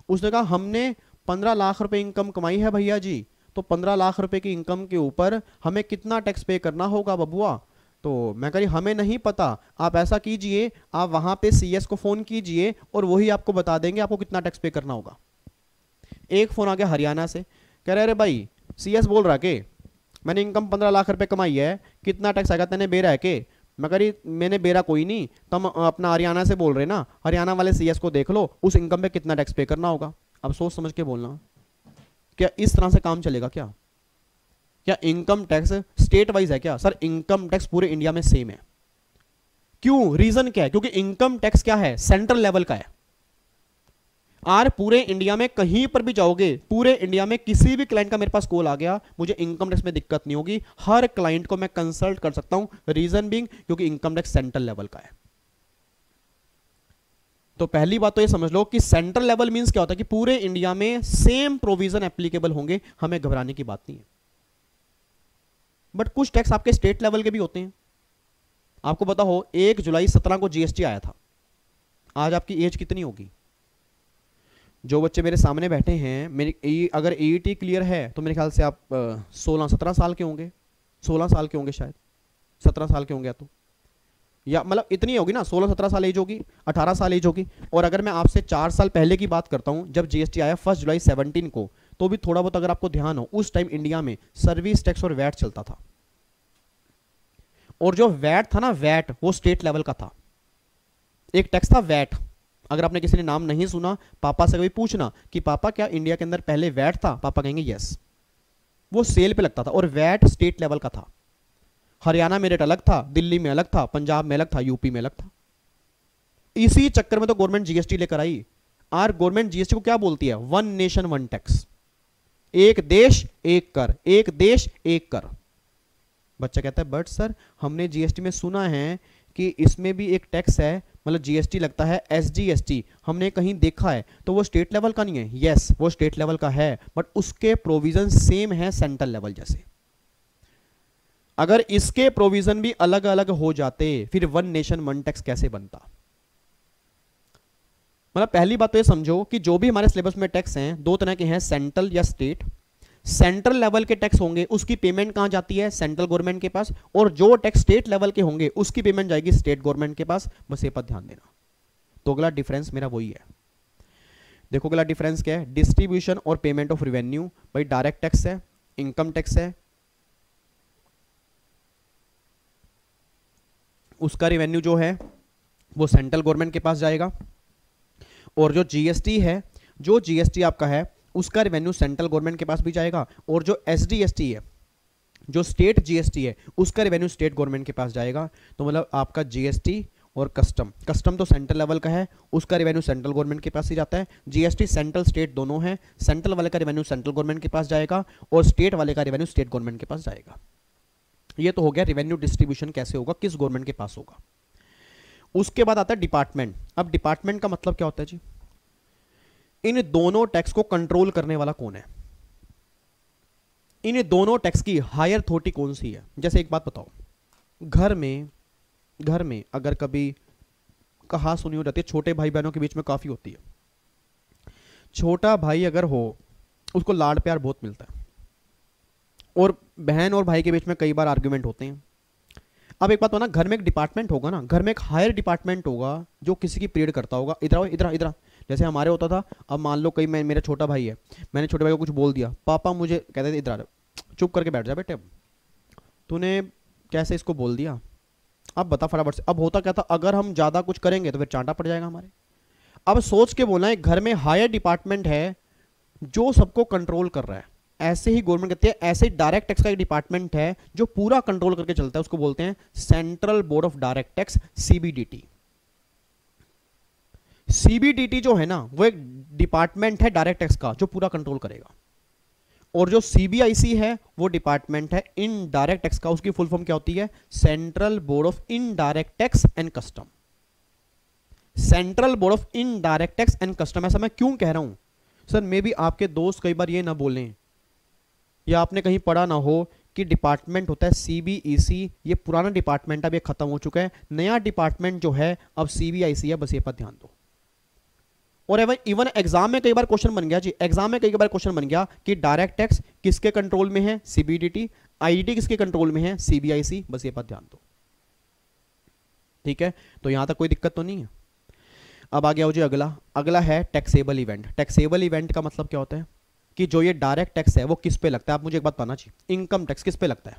उसने कहा हमने 15 लाख रुपए इनकम कमाई है भैया जी, तो 15 लाख रुपए की इनकम के ऊपर हमें कितना टैक्स पे करना होगा बबुआ। तो मैं कह रही हमें नहीं पता, आप ऐसा कीजिए, आप वहां पे सीएस को फोन कीजिए और वही आपको बता देंगे आपको कितना टैक्स पे करना होगा। एक फोन आ गया हरियाणा से, कह रहे अरे भाई सीएस बोल रहा के मैंने इनकम 15 लाख रुपए कमाई है, कितना टैक्स आएगा तेने बेरा है के? मैं कह रही मैंने बेरा कोई नहीं, तुम अपना हरियाणा से बोल रहे ना, हरियाणा वाले सीएस को देख लो उस इनकम पे कितना टैक्स पे करना होगा। अब सोच समझ के बोलना, क्या इस तरह से काम चलेगा क्या? क्या इनकम टैक्स स्टेट वाइज है क्या? सर इनकम टैक्स पूरे इंडिया में सेम है। क्यों? रीजन क्या है? क्योंकि इनकम टैक्स क्या है? सेंट्रल लेवल का है। और पूरे इंडिया में कहीं पर भी जाओगे, पूरे इंडिया में किसी भी क्लाइंट का मेरे पास कॉल आ गया, मुझे इनकम टैक्स में दिक्कत नहीं होगी, हर क्लाइंट को मैं कंसल्ट कर सकता हूं। रीजन बीइंग क्योंकि इनकम टैक्स सेंट्रल लेवल का है। तो पहली बात तो ये समझ लो कि सेंट्रल लेवल मींस क्या होता है कि पूरे इंडिया में सेम प्रोविजन एप्लीकेबल होंगे, हमें घबराने की बात नहीं है। बट कुछ टैक्स आपके स्टेट लेवल के भी होते हैं। आपको पता हो 1 जुलाई 17 को जीएसटी आया था। आज आपकी एज कितनी होगी? जो बच्चे मेरे सामने बैठे हैं, मेरी अगर ईईटी क्लियर है तो मेरे ख्याल से आप 16-17 साल के होंगे, 16 साल के होंगे शायद, 17 साल के होंगे तो, या मतलब इतनी होगी ना, 16-17 साल एज होगी, 18 साल एज होगी। और अगर मैं आपसे 4 साल पहले की बात करता हूं, जब जीएसटी आया 1 जुलाई 17 को, तो भी थोड़ा बहुत अगर आपको ध्यान हो, उस टाइम इंडिया में सर्विस टैक्स और वैट चलता था। और जो वैट था ना, वैट वो स्टेट लेवल का था। एक टैक्स था वैट। अगर आपने किसी ने नाम नहीं सुना, पापा से कभी पूछना कि पापा क्या इंडिया के अंदर पहले वैट था, पापा कहेंगे यस। वो सेल पे लगता था और वैट स्टेट लेवल का था। हरियाणा में रेट अलग था, दिल्ली में अलग था, पंजाब में अलग था, यूपी में अलग था। इसी चक्कर में तो गवर्नमेंट जीएसटी लेकर आई। और गवर्नमेंट जीएसटी को क्या बोलती है? वन नेशन वन टैक्स, एक देश एक कर, एक देश एक कर। बच्चा कहता है बट सर हमने जीएसटी में सुना है कि इसमें भी एक टैक्स है, मतलब जीएसटी लगता है एसजीएसटी, हमने कहीं देखा है, तो वो स्टेट लेवल का नहीं है? यस वो स्टेट लेवल का है, बट उसके प्रोविजन सेम है सेंट्रल लेवल जैसे। अगर इसके प्रोविजन भी अलग अलग हो जाते फिर वन नेशन वन टैक्स कैसे बनता? मतलब पहली बात तो ये समझो कि जो भी हमारे सिलेबस में टैक्स हैं, 2 तरह के हैं, सेंट्रल या स्टेट। सेंट्रल लेवल के टैक्स होंगे उसकी पेमेंट कहां जाती है? सेंट्रल गवर्नमेंट के पास। और जो टैक्स स्टेट लेवल के होंगे उसकी पेमेंट जाएगी स्टेट गवर्नमेंट के पास। बस ये पर ध्यान देना। तो अगला डिफरेंस मेरा वही है। देखो अगला डिफरेंस क्या है? डिस्ट्रीब्यूशन और पेमेंट ऑफ रिवेन्यू। भाई डायरेक्ट टैक्स है, इनकम टैक्स है, उसका रिवेन्यू जो है वो सेंट्रल गवर्नमेंट के पास जाएगा। और जो जीएसटी है, जो जीएसटी आपका है उसका रेवेन्यू सेंट्रल गवर्नमेंट के पास भी जाएगा। और जो एसडीएसटी है, जो स्टेट जीएसटी है, उसका रेवेन्यू स्टेट गवर्नमेंट के पास जाएगा। तो मतलब आपका जीएसटी और कस्टम, कस्टम तो सेंट्रल लेवल का है, उसका रेवेन्यू सेंट्रल गवर्नमेंट के पास ही जाता है। जीएसटी सेंट्रल स्टेट दोनों है, सेंट्रल वाले का रेवेन्यू सेंट्रल गवर्नमेंट के पास जाएगा और स्टेट वाले का रेवेन्यू स्टेट गवर्नमेंट के पास जाएगा। ये तो हो गया रेवेन्यू डिस्ट्रीब्यूशन कैसे होगा, किस गवर्नमेंट के पास होगा। उसके बाद आता है डिपार्टमेंट। अब डिपार्टमेंट का मतलब क्या होता है जी? इन दोनों टैक्स को कंट्रोल करने वाला कौन है? इन दोनों टैक्स की हायर अथॉरिटी कौन सी है? जैसे एक बात बताओ, घर में अगर कभी कहा सुनी हो जाती है, छोटे भाई बहनों के बीच में काफी होती है, छोटा भाई अगर हो उसको लाड प्यार बहुत मिलता है, और बहन और भाई के बीच में कई बार आर्ग्यूमेंट होते हैं। अब एक बात हो ना, घर में एक डिपार्टमेंट होगा ना, घर में एक हायर डिपार्टमेंट होगा जो किसी की पीरियड करता होगा, इधर आओ इधर इधर। जैसे हमारे होता था, अब मान लो मेरा छोटा भाई है, मैंने छोटे भाई को कुछ बोल दिया, पापा मुझे कहते थे इधर आ, चुप करके बैठ जा बेटे, तूने कैसे इसको बोल दिया, अब बता फटाफट से। अब होता क्या था, अगर हम ज्यादा कुछ करेंगे तो फिर चांटा पड़ जाएगा हमारे। अब सोच के बोलना है, घर में हायर डिपार्टमेंट है जो सबको कंट्रोल कर रहा है, ऐसे ही गवर्नमेंट कहते हैं, ऐसे डायरेक्ट टैक्स का एक डिपार्टमेंट है जो पूरा कंट्रोल करके चलता है, उसको बोलते हैं central board of direct tax, CBDT. CBDT जो है ना वो एक डिपार्टमेंट है डायरेक्ट टैक्स का जो पूरा कंट्रोल करेगा, और जो सीबीआईसी है वो डिपार्टमेंट है इनडायरेक्ट टैक्स का, उसकी फुल फॉर्म क्या होती है, central board of indirect tax and custom. Central board of indirect tax and custom. ऐसा मैं क्यों कह रहा हूं सर, मे बी आपके दोस्त कई बार ये ना बोलें या आपने कहीं पढ़ा ना हो कि डिपार्टमेंट होता है सीबीईसी, ये पुराना डिपार्टमेंट अब ये खत्म हो चुका है, नया डिपार्टमेंट जो है अब सीबीआईसी है, बस ये पर ध्यान दो। और इवन एग्जाम में कई बार क्वेश्चन बन गया जी, एग्जाम में कई बार क्वेश्चन बन गया कि डायरेक्ट टैक्स किसके कंट्रोल में है, सीबीडीटी, आईडी किसके कंट्रोल में है, सीबीआईसी, बस ये पर ध्यान दो। ठीक है, तो यहां तक कोई दिक्कत तो नहीं है। अब आ गया हो जी अगला है टैक्सेबल इवेंट। टैक्सेबल इवेंट का मतलब क्या होता है कि जो ये डायरेक्ट टैक्स है वो किस पे लगता है। आप मुझे एक बात बताना चाहिए, इनकम टैक्स किस पे लगता है।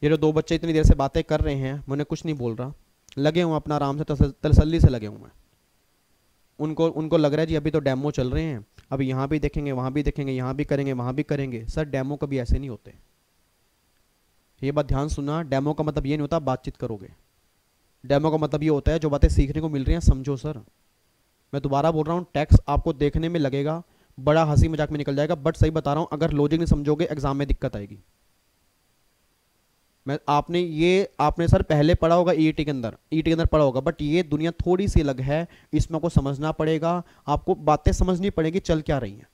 ये जो दो बच्चे इतनी देर से बातें कर रहे हैं, मैंने कुछ नहीं बोल रहा, लगे हुए अपना आराम से तसल्ली से लगे हुए हैं। उनको लग रहा है जी अभी तो डेमो चल रहे हैं, अभी यहाँ भी देखेंगे, वहाँ भी देखेंगे, यहाँ भी करेंगे, वहाँ भी करेंगे। सर डेमो कभी ऐसे नहीं होते, ये बात ध्यान सुनना। डेमो का मतलब ये नहीं होता बातचीत करोगे, डेमो का मतलब ये होता है जो बातें सीखने को मिल रही हैं समझो। सर मैं दोबारा बोल रहा हूँ, टैक्स आपको देखने में लगेगा बड़ा हंसी मजाक में निकल जाएगा, बट सही बता रहा हूँ, अगर लॉजिक नहीं समझोगे एग्जाम में दिक्कत आएगी। आपने सर पहले पढ़ा होगा ईईटी के अंदर पढ़ा होगा, बट ये दुनिया थोड़ी सी अलग है, इसमें को समझना पड़ेगा, आपको बातें समझनी पड़ेगी चल क्या रही हैं।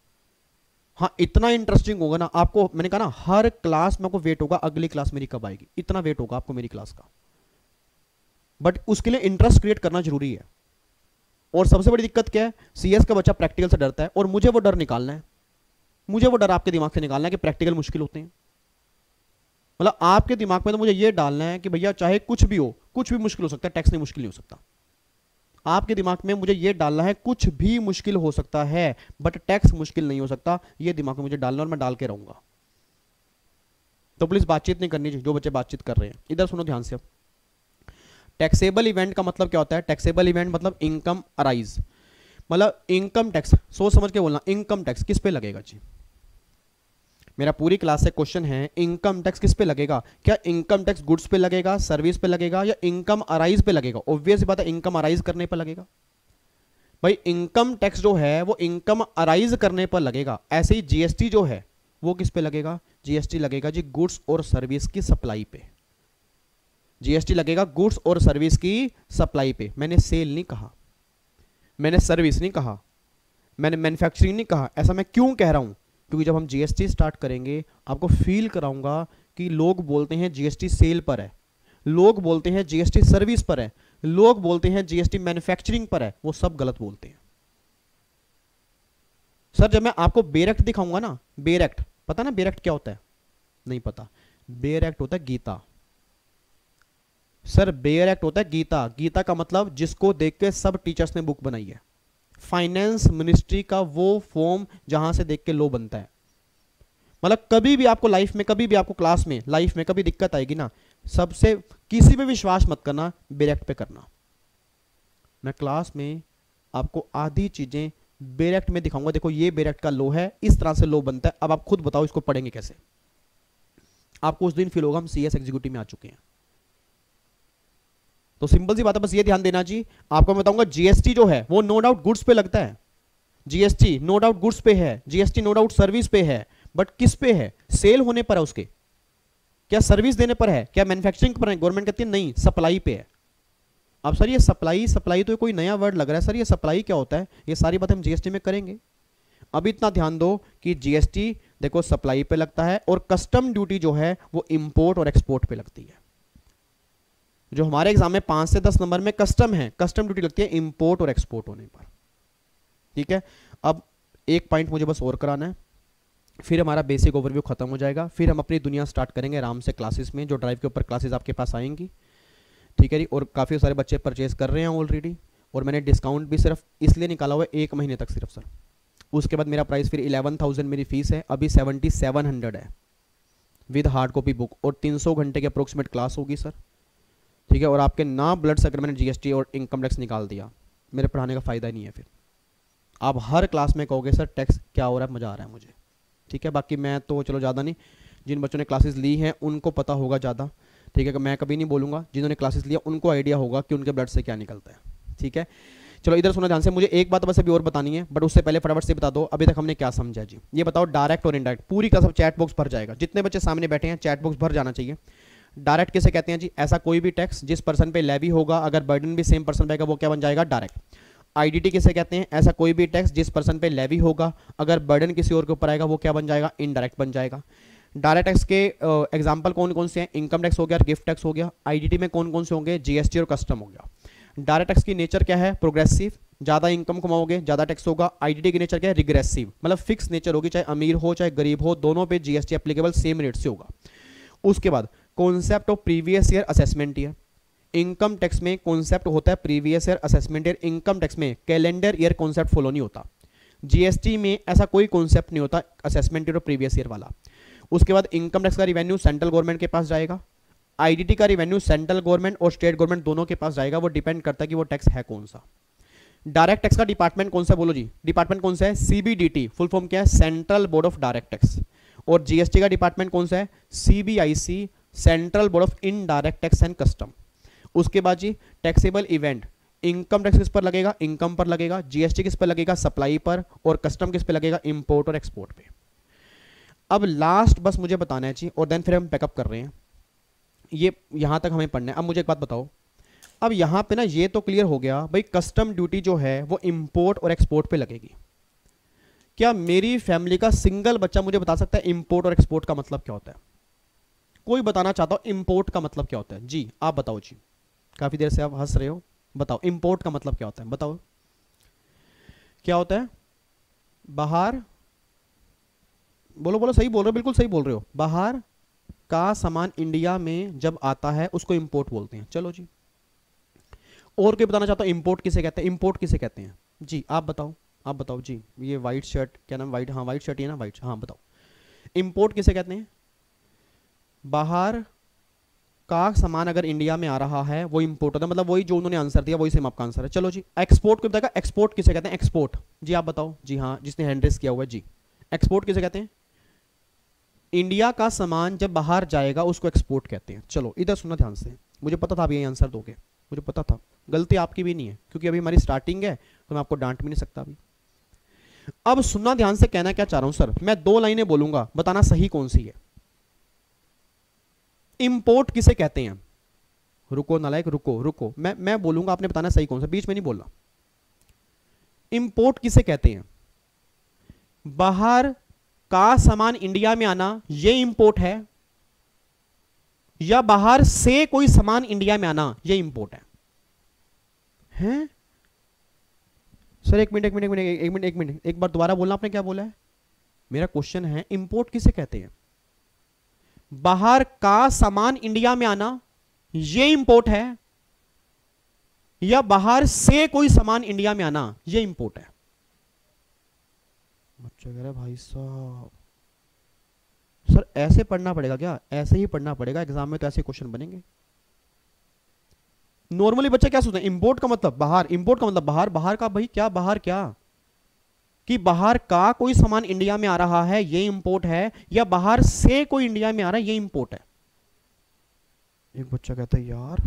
हाँ इतना इंटरेस्टिंग होगा ना आपको, मैंने कहा ना हर क्लास में आपको वेट होगा अगली क्लास मेरी कब आएगी, इतना वेट होगा आपको मेरी क्लास का, बट उसके लिए इंटरेस्ट क्रिएट करना जरूरी है। और सबसे बड़ी दिक्कत क्या है, सीएस का बच्चा प्रैक्टिकल से डरता है, और मुझे वो डर निकालना है, मुझे वो डर आपके दिमाग से निकालना है कि प्रैक्टिकल मुश्किल होते हैं। मतलब आपके दिमाग में तो मुझे ये डालना है कि भैया चाहे कुछ भी हो, कुछ भी मुश्किल हो सकता है, टैक्स नहीं मुश्किल नहीं हो सकता। आपके दिमाग में मुझे ये डालना है कुछ भी मुश्किल हो सकता है बट टैक्स मुश्किल नहीं हो सकता, ये दिमाग में मुझे डालना और मैं डाल के रहूंगा। तो प्लीज बातचीत नहीं करनी चाहिए जो बच्चे बातचीत कर रहे हैं, इधर सुनो ध्यान से। टैक्सेबल इवेंट का मतलब क्या होता है, टैक्सेबल इवेंट मतलब इनकम अराइज, मतलब इनकम टैक्स, सोच समझ के बोलना, इनकम टैक्स किस पे लगेगा जी। मेरा पूरी क्लास से क्वेश्चन है इनकम टैक्स किस पे लगेगा, क्या इनकम टैक्स गुड्स पे लगेगा, सर्विस पे लगेगा, या इनकम अराइज पे लगेगा। ऑब्वियस बात है इनकम अराइज करने पर लगेगा भाई, इनकम टैक्स जो है वो इनकम अराइज करने पर लगेगा। ऐसे ही जीएसटी जो है वो किस पे लगेगा, जीएसटी लगेगा जी गुड्स और सर्विस की सप्लाई पे, जीएसटी लगेगा गुड्स और सर्विस की सप्लाई पे। मैंने सेल नहीं कहा, मैंने सर्विस नहीं कहा, मैंने मैन्युफैक्चरिंग नहीं कहा। ऐसा मैं क्यों कह रहा हूं, क्योंकि जब हम जीएसटी स्टार्ट करेंगे आपको फील कराऊंगा कि लोग बोलते हैं जीएसटी सेल पर है, लोग बोलते हैं जीएसटी सर्विस पर है, लोग बोलते हैं जीएसटी मैन्युफैक्चरिंग पर है, वो सब गलत बोलते हैं। सर जब मैं आपको बेयर एक्ट दिखाऊंगा ना, बेयर एक्ट पता ना बेयर एक्ट क्या होता है, नहीं पता, बेयर एक्ट होता है गीता। सर बेयर एक्ट होता है गीता, गीता का मतलब जिसको देख के सब टीचर्स ने बुक बनाई है, फाइनेंस मिनिस्ट्री का वो फॉर्म जहां से देख के लो बनता है। मतलब कभी भी आपको लाइफ में, कभी भी आपको क्लास में लाइफ में कभी दिक्कत आएगी ना, सबसे किसी पे विश्वास मत करना, बेयर एक्ट पे करना। मैं क्लास में आपको आधी चीजें बेयर एक्ट में दिखाऊंगा, देखो ये बेयर एक्ट का लो है, इस तरह से लो बनता है। अब आप खुद बताओ इसको पढ़ेंगे कैसे, आपको उस दिन फील होगा हम सीएस एग्जीक्यूटिव में आ चुके हैं। तो सिंपल सी बात है, बस ये ध्यान देना जी। आपको मैं बताऊंगा जीएसटी जो है वो नो डाउट गुड्स पे लगता है, जीएसटी नो डाउट गुड्स पे है, जीएसटी नो डाउट सर्विस पे है, बट किस पे है, सेल होने पर है उसके, क्या सर्विस देने पर है, क्या मैन्युफैक्चरिंग पर है। गवर्नमेंट कहती है नहीं सप्लाई पे है। अब सर ये सप्लाई तो कोई नया वर्ड लग रहा है, सर ये सप्लाई क्या होता है, ये सारी बातें हम जीएसटी में करेंगे। अब इतना ध्यान दो कि जीएसटी देखो सप्लाई पे लगता है, और कस्टम ड्यूटी जो है वो इंपोर्ट और एक्सपोर्ट पे लगती है। जो हमारे एग्जाम में 5 से 10 नंबर में कस्टम है, कस्टम ड्यूटी लगती है इंपोर्ट और एक्सपोर्ट होने पर। ठीक है, अब एक पॉइंट मुझे बस और कराना है, फिर हमारा बेसिक ओवरव्यू खत्म हो जाएगा, फिर हम अपनी दुनिया स्टार्ट करेंगे आराम से क्लासेस में, जो ड्राइव के ऊपर क्लासेस आपके पास आएंगी, ठीक है जी। और काफ़ी सारे बच्चे परचेज कर रहे हैं ऑलरेडी, और मैंने डिस्काउंट भी सिर्फ इसलिए निकाला हुआ है 1 महीने तक सिर्फ सर। उसके बाद मेरा प्राइस फिर 11,000 मेरी फीस है, अभी 7,700 है विद हार्ड कॉपी बुक, और 300 घंटे की अप्रोक्सीमेट क्लास होगी सर, ठीक है। और आपके ना ब्लड सकर मैंने जीएसटी और इनकम टैक्स निकाल दिया, मेरे पढ़ाने का फ़ायदा ही नहीं है। फिर आप हर क्लास में कहोगे सर टैक्स क्या हो रहा है, मज़ा आ रहा है मुझे, ठीक है। बाकी मैं तो चलो ज़्यादा नहीं, जिन बच्चों ने क्लासेस ली हैं उनको पता होगा ज़्यादा, ठीक है। मैं कभी नहीं बोलूँगा, जिन्होंने क्लासेस लिया उनको आइडिया होगा कि उनके ब्लड से क्या निकलता है, ठीक है। चलो इधर सुनो ध्यान से, मुझे एक बात बस अभी और बतानी है, बट उससे पहले फटाफट से बता दो अभी तक हमने क्या समझा जी। ये बताओ डायरेक्ट और इनडायरेक्ट, पूरी क्लास अब चैट बॉक्स भर जाएगा, जितने बच्चे सामने बैठे हैं चैट बॉक्स भर जाना चाहिए। डायरेक्ट किसे कहते हैं जी? ऐसा कोई भी टैक्स जिस पर्सन पे लेवी होगा, अगर बर्डन भी सेम पर्सन पे वो क्या बन जाएगा? डायरेक्ट। आईडीटी किसे कहते हैं? ऐसा कोई भी टैक्स जिस पर्सन पे लेवी होगा, अगर बर्डन किसी और के ऊपर आएगा वो क्या बन जाएगा? इनडायरेक्ट बन जाएगा। डायरेक्ट टैक्स के एग्जांपल कौन कौन से हैं? इनकम टैक्स हो गया, गिफ्ट टैक्स हो गया। आईडीटी में कौन कौन से होंगे? जीएसटी और कस्टम हो गया। डायरेक्ट टैक्स की नेचर क्या है? प्रोग्रेसिव, ज्यादा इनकम कमाओगे ज्यादा टैक्स होगा। आईडीटी की नेचर क्या है? रिग्रेसिव, मतलब फिक्स नेचर होगी, चाहे अमीर हो चाहे गरीब हो, दोनों पे जीएसटी एप्लीकेबल सेम रेट से होगा। उसके बाद concept of previous year assessment year. Income tax में कॉन्सेप्ट होता है previous year assessment year, income tax में कैलेंडर ईयर कॉन्सेप्ट फॉलो नहीं होता। जीएसटी में ऐसा कोई कॉन्सेप्ट नहीं होता असेसमेंट ईयर और प्रीवियस ईयर वाला। उसके बाद इनकम टैक्स का रिवेन्यू सेंट्रल गवर्नमेंट के पास जाएगा। आईडीटी का रिवेन्यू सेंट्रल गवर्नमेंट और स्टेट गवर्नमेंट दोनों के पास जाएगा, वो डिपेंड करता है कि वो टैक्स है कौन सा। डायरेक्ट टैक्स का डिपार्टमेंट कौन सा? बोलो जी, डिपार्टमेंट कौन सा है? सीबीडीटी, फुल फॉर्म क्या है? Central board of direct tax. और जीएसटी का डिपार्टमेंट कौन सा है? CBIC, central board of indirect tax and custom. उसके बाद जी टैक्सेबल इवेंट, इनकम टैक्स किस पर लगेगा? इनकम पर लगेगा। जीएसटी किस पर लगेगा? सप्लाई पर। और कस्टम किस पर लगेगा? इंपोर्ट और एक्सपोर्ट पे। अब लास्ट बस मुझे बताना है जी, और देन फिर हम पैकअप कर रहे हैं। ये यहां तक हमें पढ़ना है। अब मुझे एक बात बताओ, अब यहां पे ना ये तो क्लियर हो गया भाई, कस्टम ड्यूटी जो है वो इंपोर्ट और एक्सपोर्ट पे लगेगी। क्या मेरी फैमिली का सिंगल बच्चा मुझे बता सकता है इंपोर्ट और एक्सपोर्ट का मतलब क्या होता है? कोई बताना चाहता हो इंपोर्ट का मतलब क्या होता है? जी आप बताओ जी, काफी देर से आप हंस रहे हो, बताओ इंपोर्ट का मतलब क्या होता है? बताओ क्या होता है? बाहर, बोलो बोलो, सही बोल रहे हो, बिल्कुल सही बोल रहे हो। बाहर का सामान इंडिया में जब आता है उसको इंपोर्ट बोलते हैं। चलो जी, और कोई बताना चाहता हूं इंपोर्ट किसे कहते हैं? इंपोर्ट किसे कहते हैं? जी आप बताओ, आप बताओ जी। ये व्हाइट शर्ट, क्या नाम? व्हाइट, हाँ व्हाइट शर्ट ही है ना, व्हाइट, हाँ बताओ इंपोर्ट किसे कहते हैं? बाहर का सामान अगर इंडिया में आ रहा है वो इंपोर्ट होता है, मतलब वही जो उन्होंने आंसर दिया वही सेम आपका आंसर है। चलो जी, एक्सपोर्ट को बताएगा, एक्सपोर्ट किसे कहते हैं? एक्सपोर्ट, जी आप बताओ जी, हाँ जिसने हैंड रेस किया हुआ है जी। एक्सपोर्ट किसे कहते हैं? इंडिया का सामान जब बाहर जाएगा उसको एक्सपोर्ट कहते हैं। चलो इधर सुनना ध्यान से, मुझे पता था आप यही आंसर दोगे, मुझे पता था, गलती आपकी भी नहीं है क्योंकि अभी हमारी स्टार्टिंग है तो मैं आपको डांट भी नहीं सकता अभी। अब सुनना ध्यान से, कहना क्या चाह रहा हूं सर, मैं 2 लाइनें बोलूंगा, बताना सही कौन सी है। इंपोर्ट किसे कहते हैं? रुको नालायक, रुको रुको, मैं बोलूंगा, आपने बताना सही कौन सा, बीच में नहीं बोलना। इंपोर्ट किसे कहते हैं? बाहर का सामान इंडिया में आना ये इंपोर्ट है, या बाहर से कोई सामान इंडिया में आना ये इंपोर्ट है? हैं सर एक मिनट एक मिनट एक मिनट एक मिनट, एक बार दोबारा बोलना, आपने क्या बोला है? मेरा क्वेश्चन है इंपोर्ट किसे कहते हैं? बाहर का सामान इंडिया में आना ये इंपोर्ट है, या बाहर से कोई सामान इंडिया में आना ये इंपोर्ट है? बच्चा कह रहा है भाई साहब सर ऐसे पढ़ना पड़ेगा क्या? ऐसे ही पढ़ना पड़ेगा, एग्जाम में तो ऐसे क्वेश्चन बनेंगे। नॉर्मली बच्चा क्या सोचते हैं? इंपोर्ट का मतलब बाहर, इंपोर्ट का मतलब बाहर, बाहर का भाई क्या बाहर, क्या कि बाहर का कोई सामान इंडिया में आ रहा है ये इंपोर्ट है, या बाहर से कोई इंडिया में आ रहा है ये इंपोर्ट है? एक बच्चा कहता है यार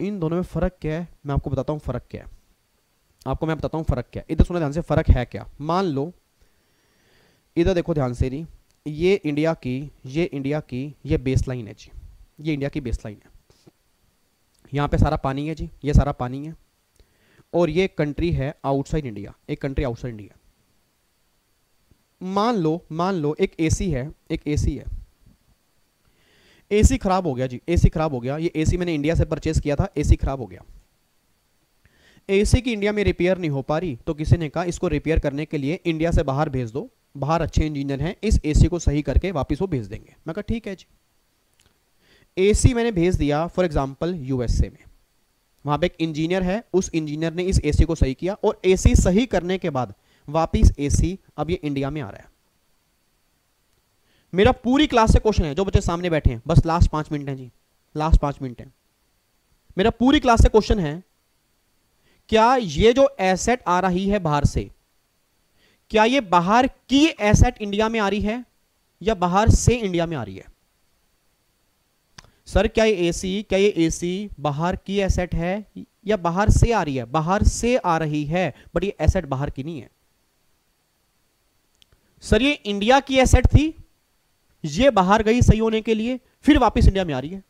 इन दोनों में फर्क क्या है? मैं आपको बताता हूं फर्क क्या है, आपको मैं बताता हूं फर्क क्या है। इधर सुनो ध्यान से, फर्क है क्या। मान लो इधर देखो ध्यान से जी, ये इंडिया की ये बेस लाइन है जी, ये इंडिया की बेस लाइन है, यहां पे सारा पानी है जी, ये सारा पानी है, और ये कंट्री है आउटसाइड इंडिया, एक कंट्री आउटसाइड इंडिया। मान लो एक एसी है, एक एसी है, एसी खराब हो गया जी, एसी खराब हो गया, ये एसी मैंने इंडिया से परचेस किया था, एसी खराब हो गया। एसी की इंडिया में रिपेयर नहीं हो पा रही, तो किसी ने कहा इसको रिपेयर करने के लिए इंडिया से बाहर भेज दो, बाहर अच्छे इंजीनियर हैं, इस एसी को सही करके वापस वो भेज देंगे। मैं कहा ठीक है जी। एसी मैंने भेज दिया फॉर एग्जांपल यूएसए में, वहां पे एक इंजीनियर है, उस इंजीनियर ने इस एसी को सही किया और एसी सही करने के बाद वापस एसी अब ये इंडिया में आ रहा है। मेरा पूरी क्लास से क्वेश्चन है, जो बच्चे सामने बैठे हैं, बस लास्ट 5 मिनट हैं जी, लास्ट 5 मिनट है। मेरा पूरी क्लास से क्वेश्चन है, क्या ये जो एसेट आ रही है बाहर से, क्या ये बाहर की एसेट इंडिया में आ रही है या बाहर से इंडिया में आ रही है? सर क्या ये एसी बाहर की एसेट है या बाहर से आ रही है? बाहर से आ रही है, बट ये एसेट बाहर की नहीं है। सर ये इंडिया की एसेट थी, ये बाहर गई सही होने के लिए, फिर वापस इंडिया में आ रही है।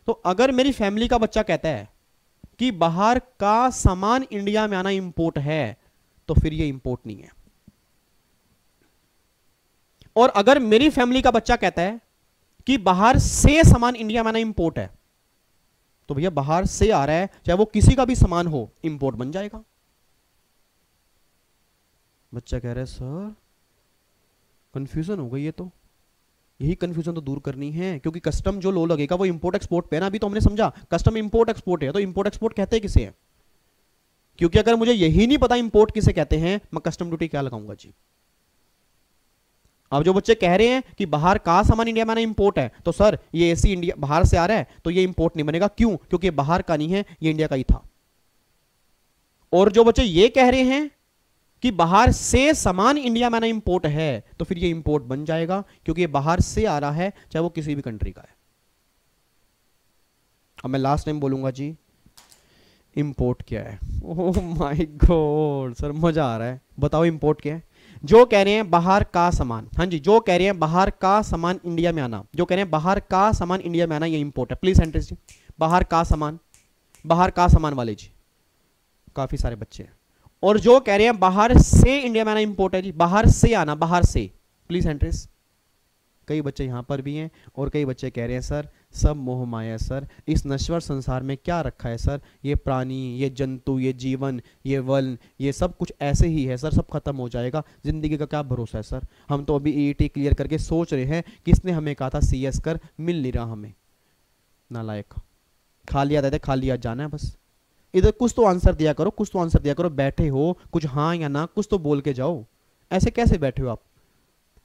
तो अगर मेरी फैमिली का बच्चा कहता है कि बाहर का सामान इंडिया में आना इंपोर्ट है, तो फिर ये इंपोर्ट नहीं है। और अगर मेरी फैमिली का बच्चा कहता है कि बाहर से सामान इंडिया में आना इंपोर्ट है, तो भैया बाहर से आ रहा है, चाहे वो किसी का भी सामान हो, इंपोर्ट बन जाएगा। बच्चा कह रहा है सर कंफ्यूजन हो गई है, तो यही कंफ्यूजन तो दूर करनी है, क्योंकि कस्टम जो लो लगेगा वो इंपोर्ट एक्सपोर्ट पे ना। अभी तो हमने समझा कस्टम इंपोर्ट एक्सपोर्ट है, तो इंपोर्ट एक्सपोर्ट कहते हैं किसे हैं? क्योंकि अगर मुझे यही नहीं पता इंपोर्ट किसे कहते हैं, मैं कस्टम ड्यूटी क्या लगाऊंगा जी। अब जो बच्चे कह रहे हैं कि बाहर का सामान इंडिया में आना इंपोर्ट है, तो सर ये एसी इंडिया बाहर से आ रहा है तो ये इंपोर्ट नहीं बनेगा। क्यों? क्योंकि बाहर का नहीं है, ये इंडिया का ही था। और जो बच्चे ये कह रहे हैं कि बाहर से सामान इंडिया में आना इंपोर्ट है, तो फिर ये इंपोर्ट बन जाएगा, क्योंकि ये बाहर से आ रहा है, चाहे वो किसी भी कंट्री का है। अब मैं लास्ट टाइम बोलूंगा जी, इंपोर्ट क्या है? ओह माय गॉड सर मजा आ रहा है। बताओ इंपोर्ट क्या है? जो कह रहे हैं बाहर का सामान, हाँ जी, जो कह रहे हैं बाहर का सामान इंडिया में आना, जो कह रहे हैं बाहर का सामान इंडिया में आना, ये इंपोर्ट है। प्लीज एंट्री जी, बाहर का सामान, बाहर का सामान वाले जी, काफी सारे बच्चे हैं। और जो कह रहे हैं बाहर से इंडिया में आना इंपोर्ट है जी, बाहर से आना, बाहर से, प्लीज एंट्रीज। कई बच्चे यहां पर भी हैं और कई बच्चे कह रहे हैं सर सब मोह माया है सर, इस नश्वर संसार में क्या रखा है सर, ये प्राणी, ये जंतु, ये जीवन, ये वन, ये सब कुछ ऐसे ही है सर, सब खत्म हो जाएगा, जिंदगी का क्या भरोसा है सर। हम तो अभी ईईटी क्लियर करके सोच रहे हैं, किसने हमें कहा था सीएस कर, मिल नहीं रहा हमें। नालायक, खाली आते थे, खाली आज जाना है बस। इधर कुछ तो आंसर दिया करो, कुछ तो आंसर दिया करो, बैठे हो कुछ हाँ या ना कुछ तो बोल के जाओ, ऐसे कैसे बैठे हो आप?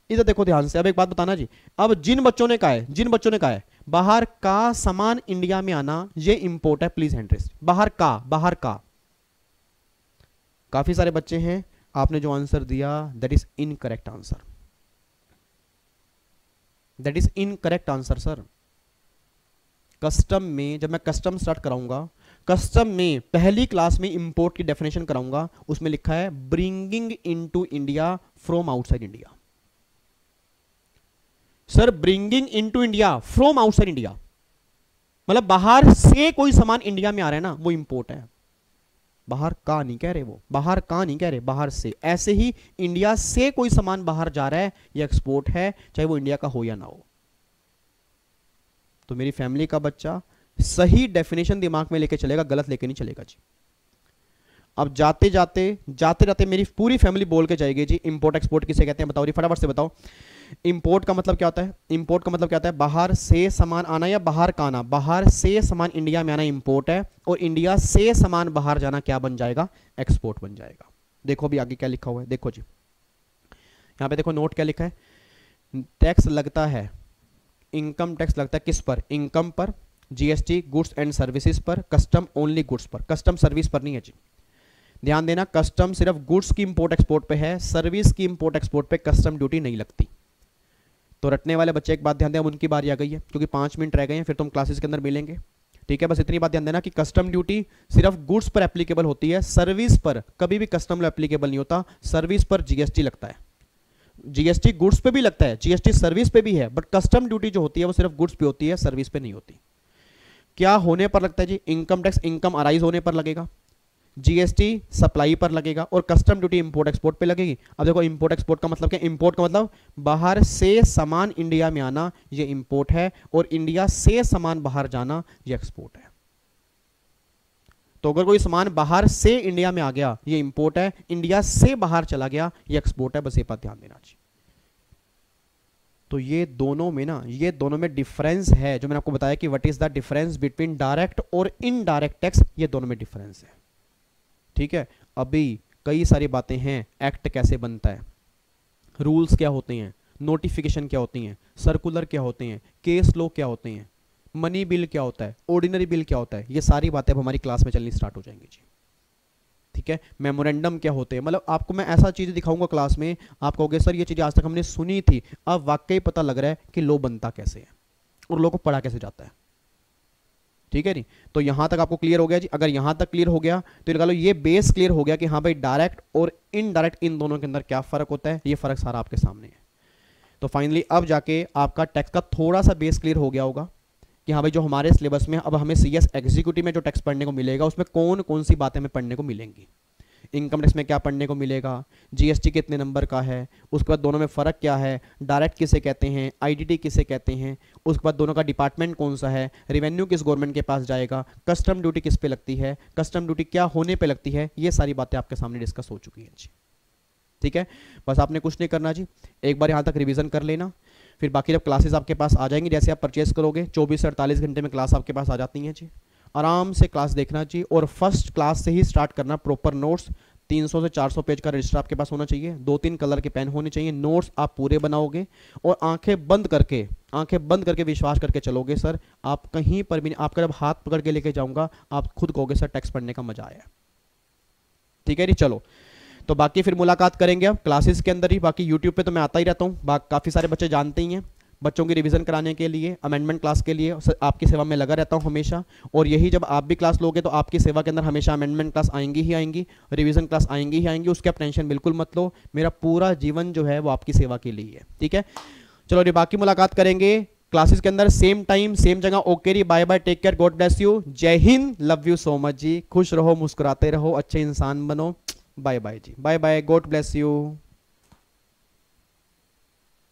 इधर देखो ध्यान से। अब एक बात बताना जी, अब जिन बच्चों ने कहा है बाहर का सामान इंडिया में आना ये इंपोर्ट है, प्लीज एंट्रीज। बाहर का काफी सारे बच्चे हैं, आपने जो आंसर दिया that is incorrect answer, that is incorrect answer sir. Custom में जब मैं कस्टम स्टार्ट कराऊंगा, कस्टम में पहली क्लास में इंपोर्ट की डेफिनेशन कराऊंगा, उसमें लिखा है bringing into India from outside India. Sir bringing into India from outside India मतलब बाहर से कोई सामान इंडिया में आ रहा है ना, वो इंपोर्ट है। बाहर का नहीं कह रहे, वो बाहर का नहीं कह रहे, बाहर से। ऐसे ही इंडिया से कोई सामान बाहर जा रहा है, ये एक्सपोर्ट है, चाहे वो इंडिया का हो या ना हो। तो मेरी फैमिली का बच्चा सही डेफिनेशन दिमाग में लेके चलेगा, गलत लेके नहीं चलेगा जी। अब जाते जाते मेरी पूरी फैमिली बोल के जाएगी जी इंपोर्ट एक्सपोर्ट किसे कहते हैं, बताओ जी फटाफट से बताओ। इंपोर्ट का मतलब क्या होता है? इंपोर्ट का मतलब क्या होता है? बाहर से सामान आना या बाहर का आना। बाहर से सामान इंडिया में आना इंपोर्ट है, और इंडिया से सामान बाहर जाना क्या बन जाएगा? एक्सपोर्ट बन जाएगा। देखो अभी आगे क्या लिखा हुआ है, देखो जी यहां पे देखो नोट क्या लिखा है। टैक्स लगता है, इनकम टैक्स लगता है किस पर? इनकम पर, जीएसटी गुड्स एंड सर्विसेज पर, कस्टम ओनली गुड्स पर, कस्टम सर्विस पर नहीं है जी। ध्यान देना, कस्टम सिर्फ गुड्स की इंपोर्ट एक्सपोर्ट पे है, सर्विस की इंपोर्ट एक्सपोर्ट पे कस्टम ड्यूटी नहीं लगती। तो रटने वाले बच्चे एक बात ध्यान दें, अब उनकी बारी आ गई है, क्योंकि 5 मिनट रह गए हैं, फिर तुम क्लासेस के अंदर मिलेंगे, ठीक है। बस इतनी बात ध्यान देना कि कस्टम ड्यूटी सिर्फ गुड्स पर एप्लीकेबल होती है, सर्विस पर कभी भी कस्टम लॉ एप्लीकेबल नहीं होता। सर्विस पर जीएसटी लगता है, जीएसटी गुड्स पे भी लगता है, जीएसटी सर्विस पे भी है, बट कस्टम ड्यूटी जो होती है वो सिर्फ गुड्स पे होती है, सर्विस पे नहीं होती। क्या होने पर लगता है जी? इनकम टैक्स इनकम अराइज होने पर लगेगा, जीएसटी सप्लाई पर लगेगा, और कस्टम ड्यूटी इंपोर्ट एक्सपोर्ट पे लगेगी। अब देखो इंपोर्ट एक्सपोर्ट का मतलब क्या? इंपोर्ट का मतलब बाहर से सामान इंडिया में आना, ये इंपोर्ट है, और इंडिया से सामान बाहर जाना ये एक्सपोर्ट है। तो अगर कोई सामान बाहर से इंडिया में आ गया, ये इंपोर्ट है, इंडिया से बाहर चला गया, ये एक्सपोर्ट है, बस ये बात ध्यान देना चाहिए। तो ये दोनों में ना, ये दोनों में डिफरेंस है, जो मैंने आपको बताया कि what is the difference between direct और इनडायरेक्ट टैक्स, ये दोनों में डिफरेंस है। ठीक है, अभी कई सारी बातें हैं, एक्ट कैसे बनता है, रूल्स क्या होते हैं, नोटिफिकेशन क्या होती हैं, सर्कुलर क्या होते हैं, केस लॉ क्या होते हैं, मनी बिल क्या होता है, ऑर्डिनरी बिल क्या होता है, ये सारी बातें अब हमारी क्लास में चलनी स्टार्ट हो जाएंगी जी। ठीक है, मेमोरेंडम क्या होते हैं, मतलब आपको मैं ऐसा चीज़ दिखाऊंगा क्लास में, आप कहोगे सर ये चीज़ें आज तक हमने सुनी थी, अब वाकई पता लग रहा है कि लॉ बनता कैसे है और लॉ को पढ़ा कैसे जाता है। ठीक है नहीं, तो यहां तक आपको क्लियर हो गया जी। अगर यहां तक क्लियर हो गया तो लगा लो ये बेस क्लियर हो गया कि हाँ भाई डायरेक्ट और इनडायरेक्ट इन दोनों के अंदर क्या फर्क होता है, ये फर्क सारा आपके सामने है। तो फाइनली अब जाके आपका टैक्स का थोड़ा सा बेस क्लियर हो गया होगा कि हाँ भाई जो हमारे सिलेबस में अब हमें सीएस एग्जीक्यूटिव में जो टैक्स पढ़ने को मिलेगा उसमें कौन कौन सी बातें हमें पढ़ने को मिलेंगी, इनकम टैक्स में क्या पढ़ने को मिलेगा, जीएसटी कितने नंबर का है, उसके बाद दोनों में फ़र्क क्या है, डायरेक्ट किसे कहते हैं, आईडीटी किसे कहते हैं, उसके बाद दोनों का डिपार्टमेंट कौन सा है, रेवेन्यू किस गवर्नमेंट के पास जाएगा, कस्टम ड्यूटी किस पे लगती है, कस्टम ड्यूटी क्या होने पे लगती है, ये सारी बातें आपके सामने डिस्कस हो चुकी हैं जी। ठीक है, बस आपने कुछ नहीं करना जी, एक बार यहाँ तक रिविजन कर लेना, फिर बाकी जब क्लासेस आपके पास आ जाएंगी, जैसे आप परचेस करोगे 24 से 48 घंटे में क्लास आपके पास आ जाती हैं जी, आराम से क्लास देखना चाहिए और फर्स्ट क्लास से ही स्टार्ट करना, प्रॉपर नोट्स 300 से 400 पेज का रजिस्टर आपके पास होना चाहिए, 2-3 कलर के पेन होने चाहिए, नोट्स आप पूरे बनाओगे और आंखें बंद करके विश्वास करके चलोगे सर, आप कहीं पर भी, आपका जब हाथ पकड़ के लेके जाऊंगा आप खुद कहोगे सर टैक्स पढ़ने का मजा आया। ठीक है जी, चलो तो बाकी फिर मुलाकात करेंगे अब क्लासेस के अंदर ही, बाकी यूट्यूब पे तो मैं आता ही रहता हूँ, काफ़ी सारे बच्चे जानते ही हैं, बच्चों की रिवीजन कराने के लिए, अमेंडमेंट क्लास के लिए आपकी सेवा में लगा रहता हूं हमेशा, और यही जब आप भी क्लास लोगे तो आपकी सेवा के अंदर हमेशा अमेंडमेंट क्लास आएंगी ही आएंगी, रिवीजन क्लास आएंगी ही आएंगी, उसकी आप टेंशन बिल्कुल मत लो, मेरा पूरा जीवन जो है वो आपकी सेवा के लिए है। ठीक है, चलो बाकी मुलाकात करेंगे क्लासेस के अंदर, सेम टाइम सेम जगह। ओके जी, bye bye, take care, God bless you, जय हिंद, लव यू सो मच जी, खुश रहो, मुस्कुराते रहो, अच्छे इंसान बनो, बाय बाय जी, bye bye, God bless you.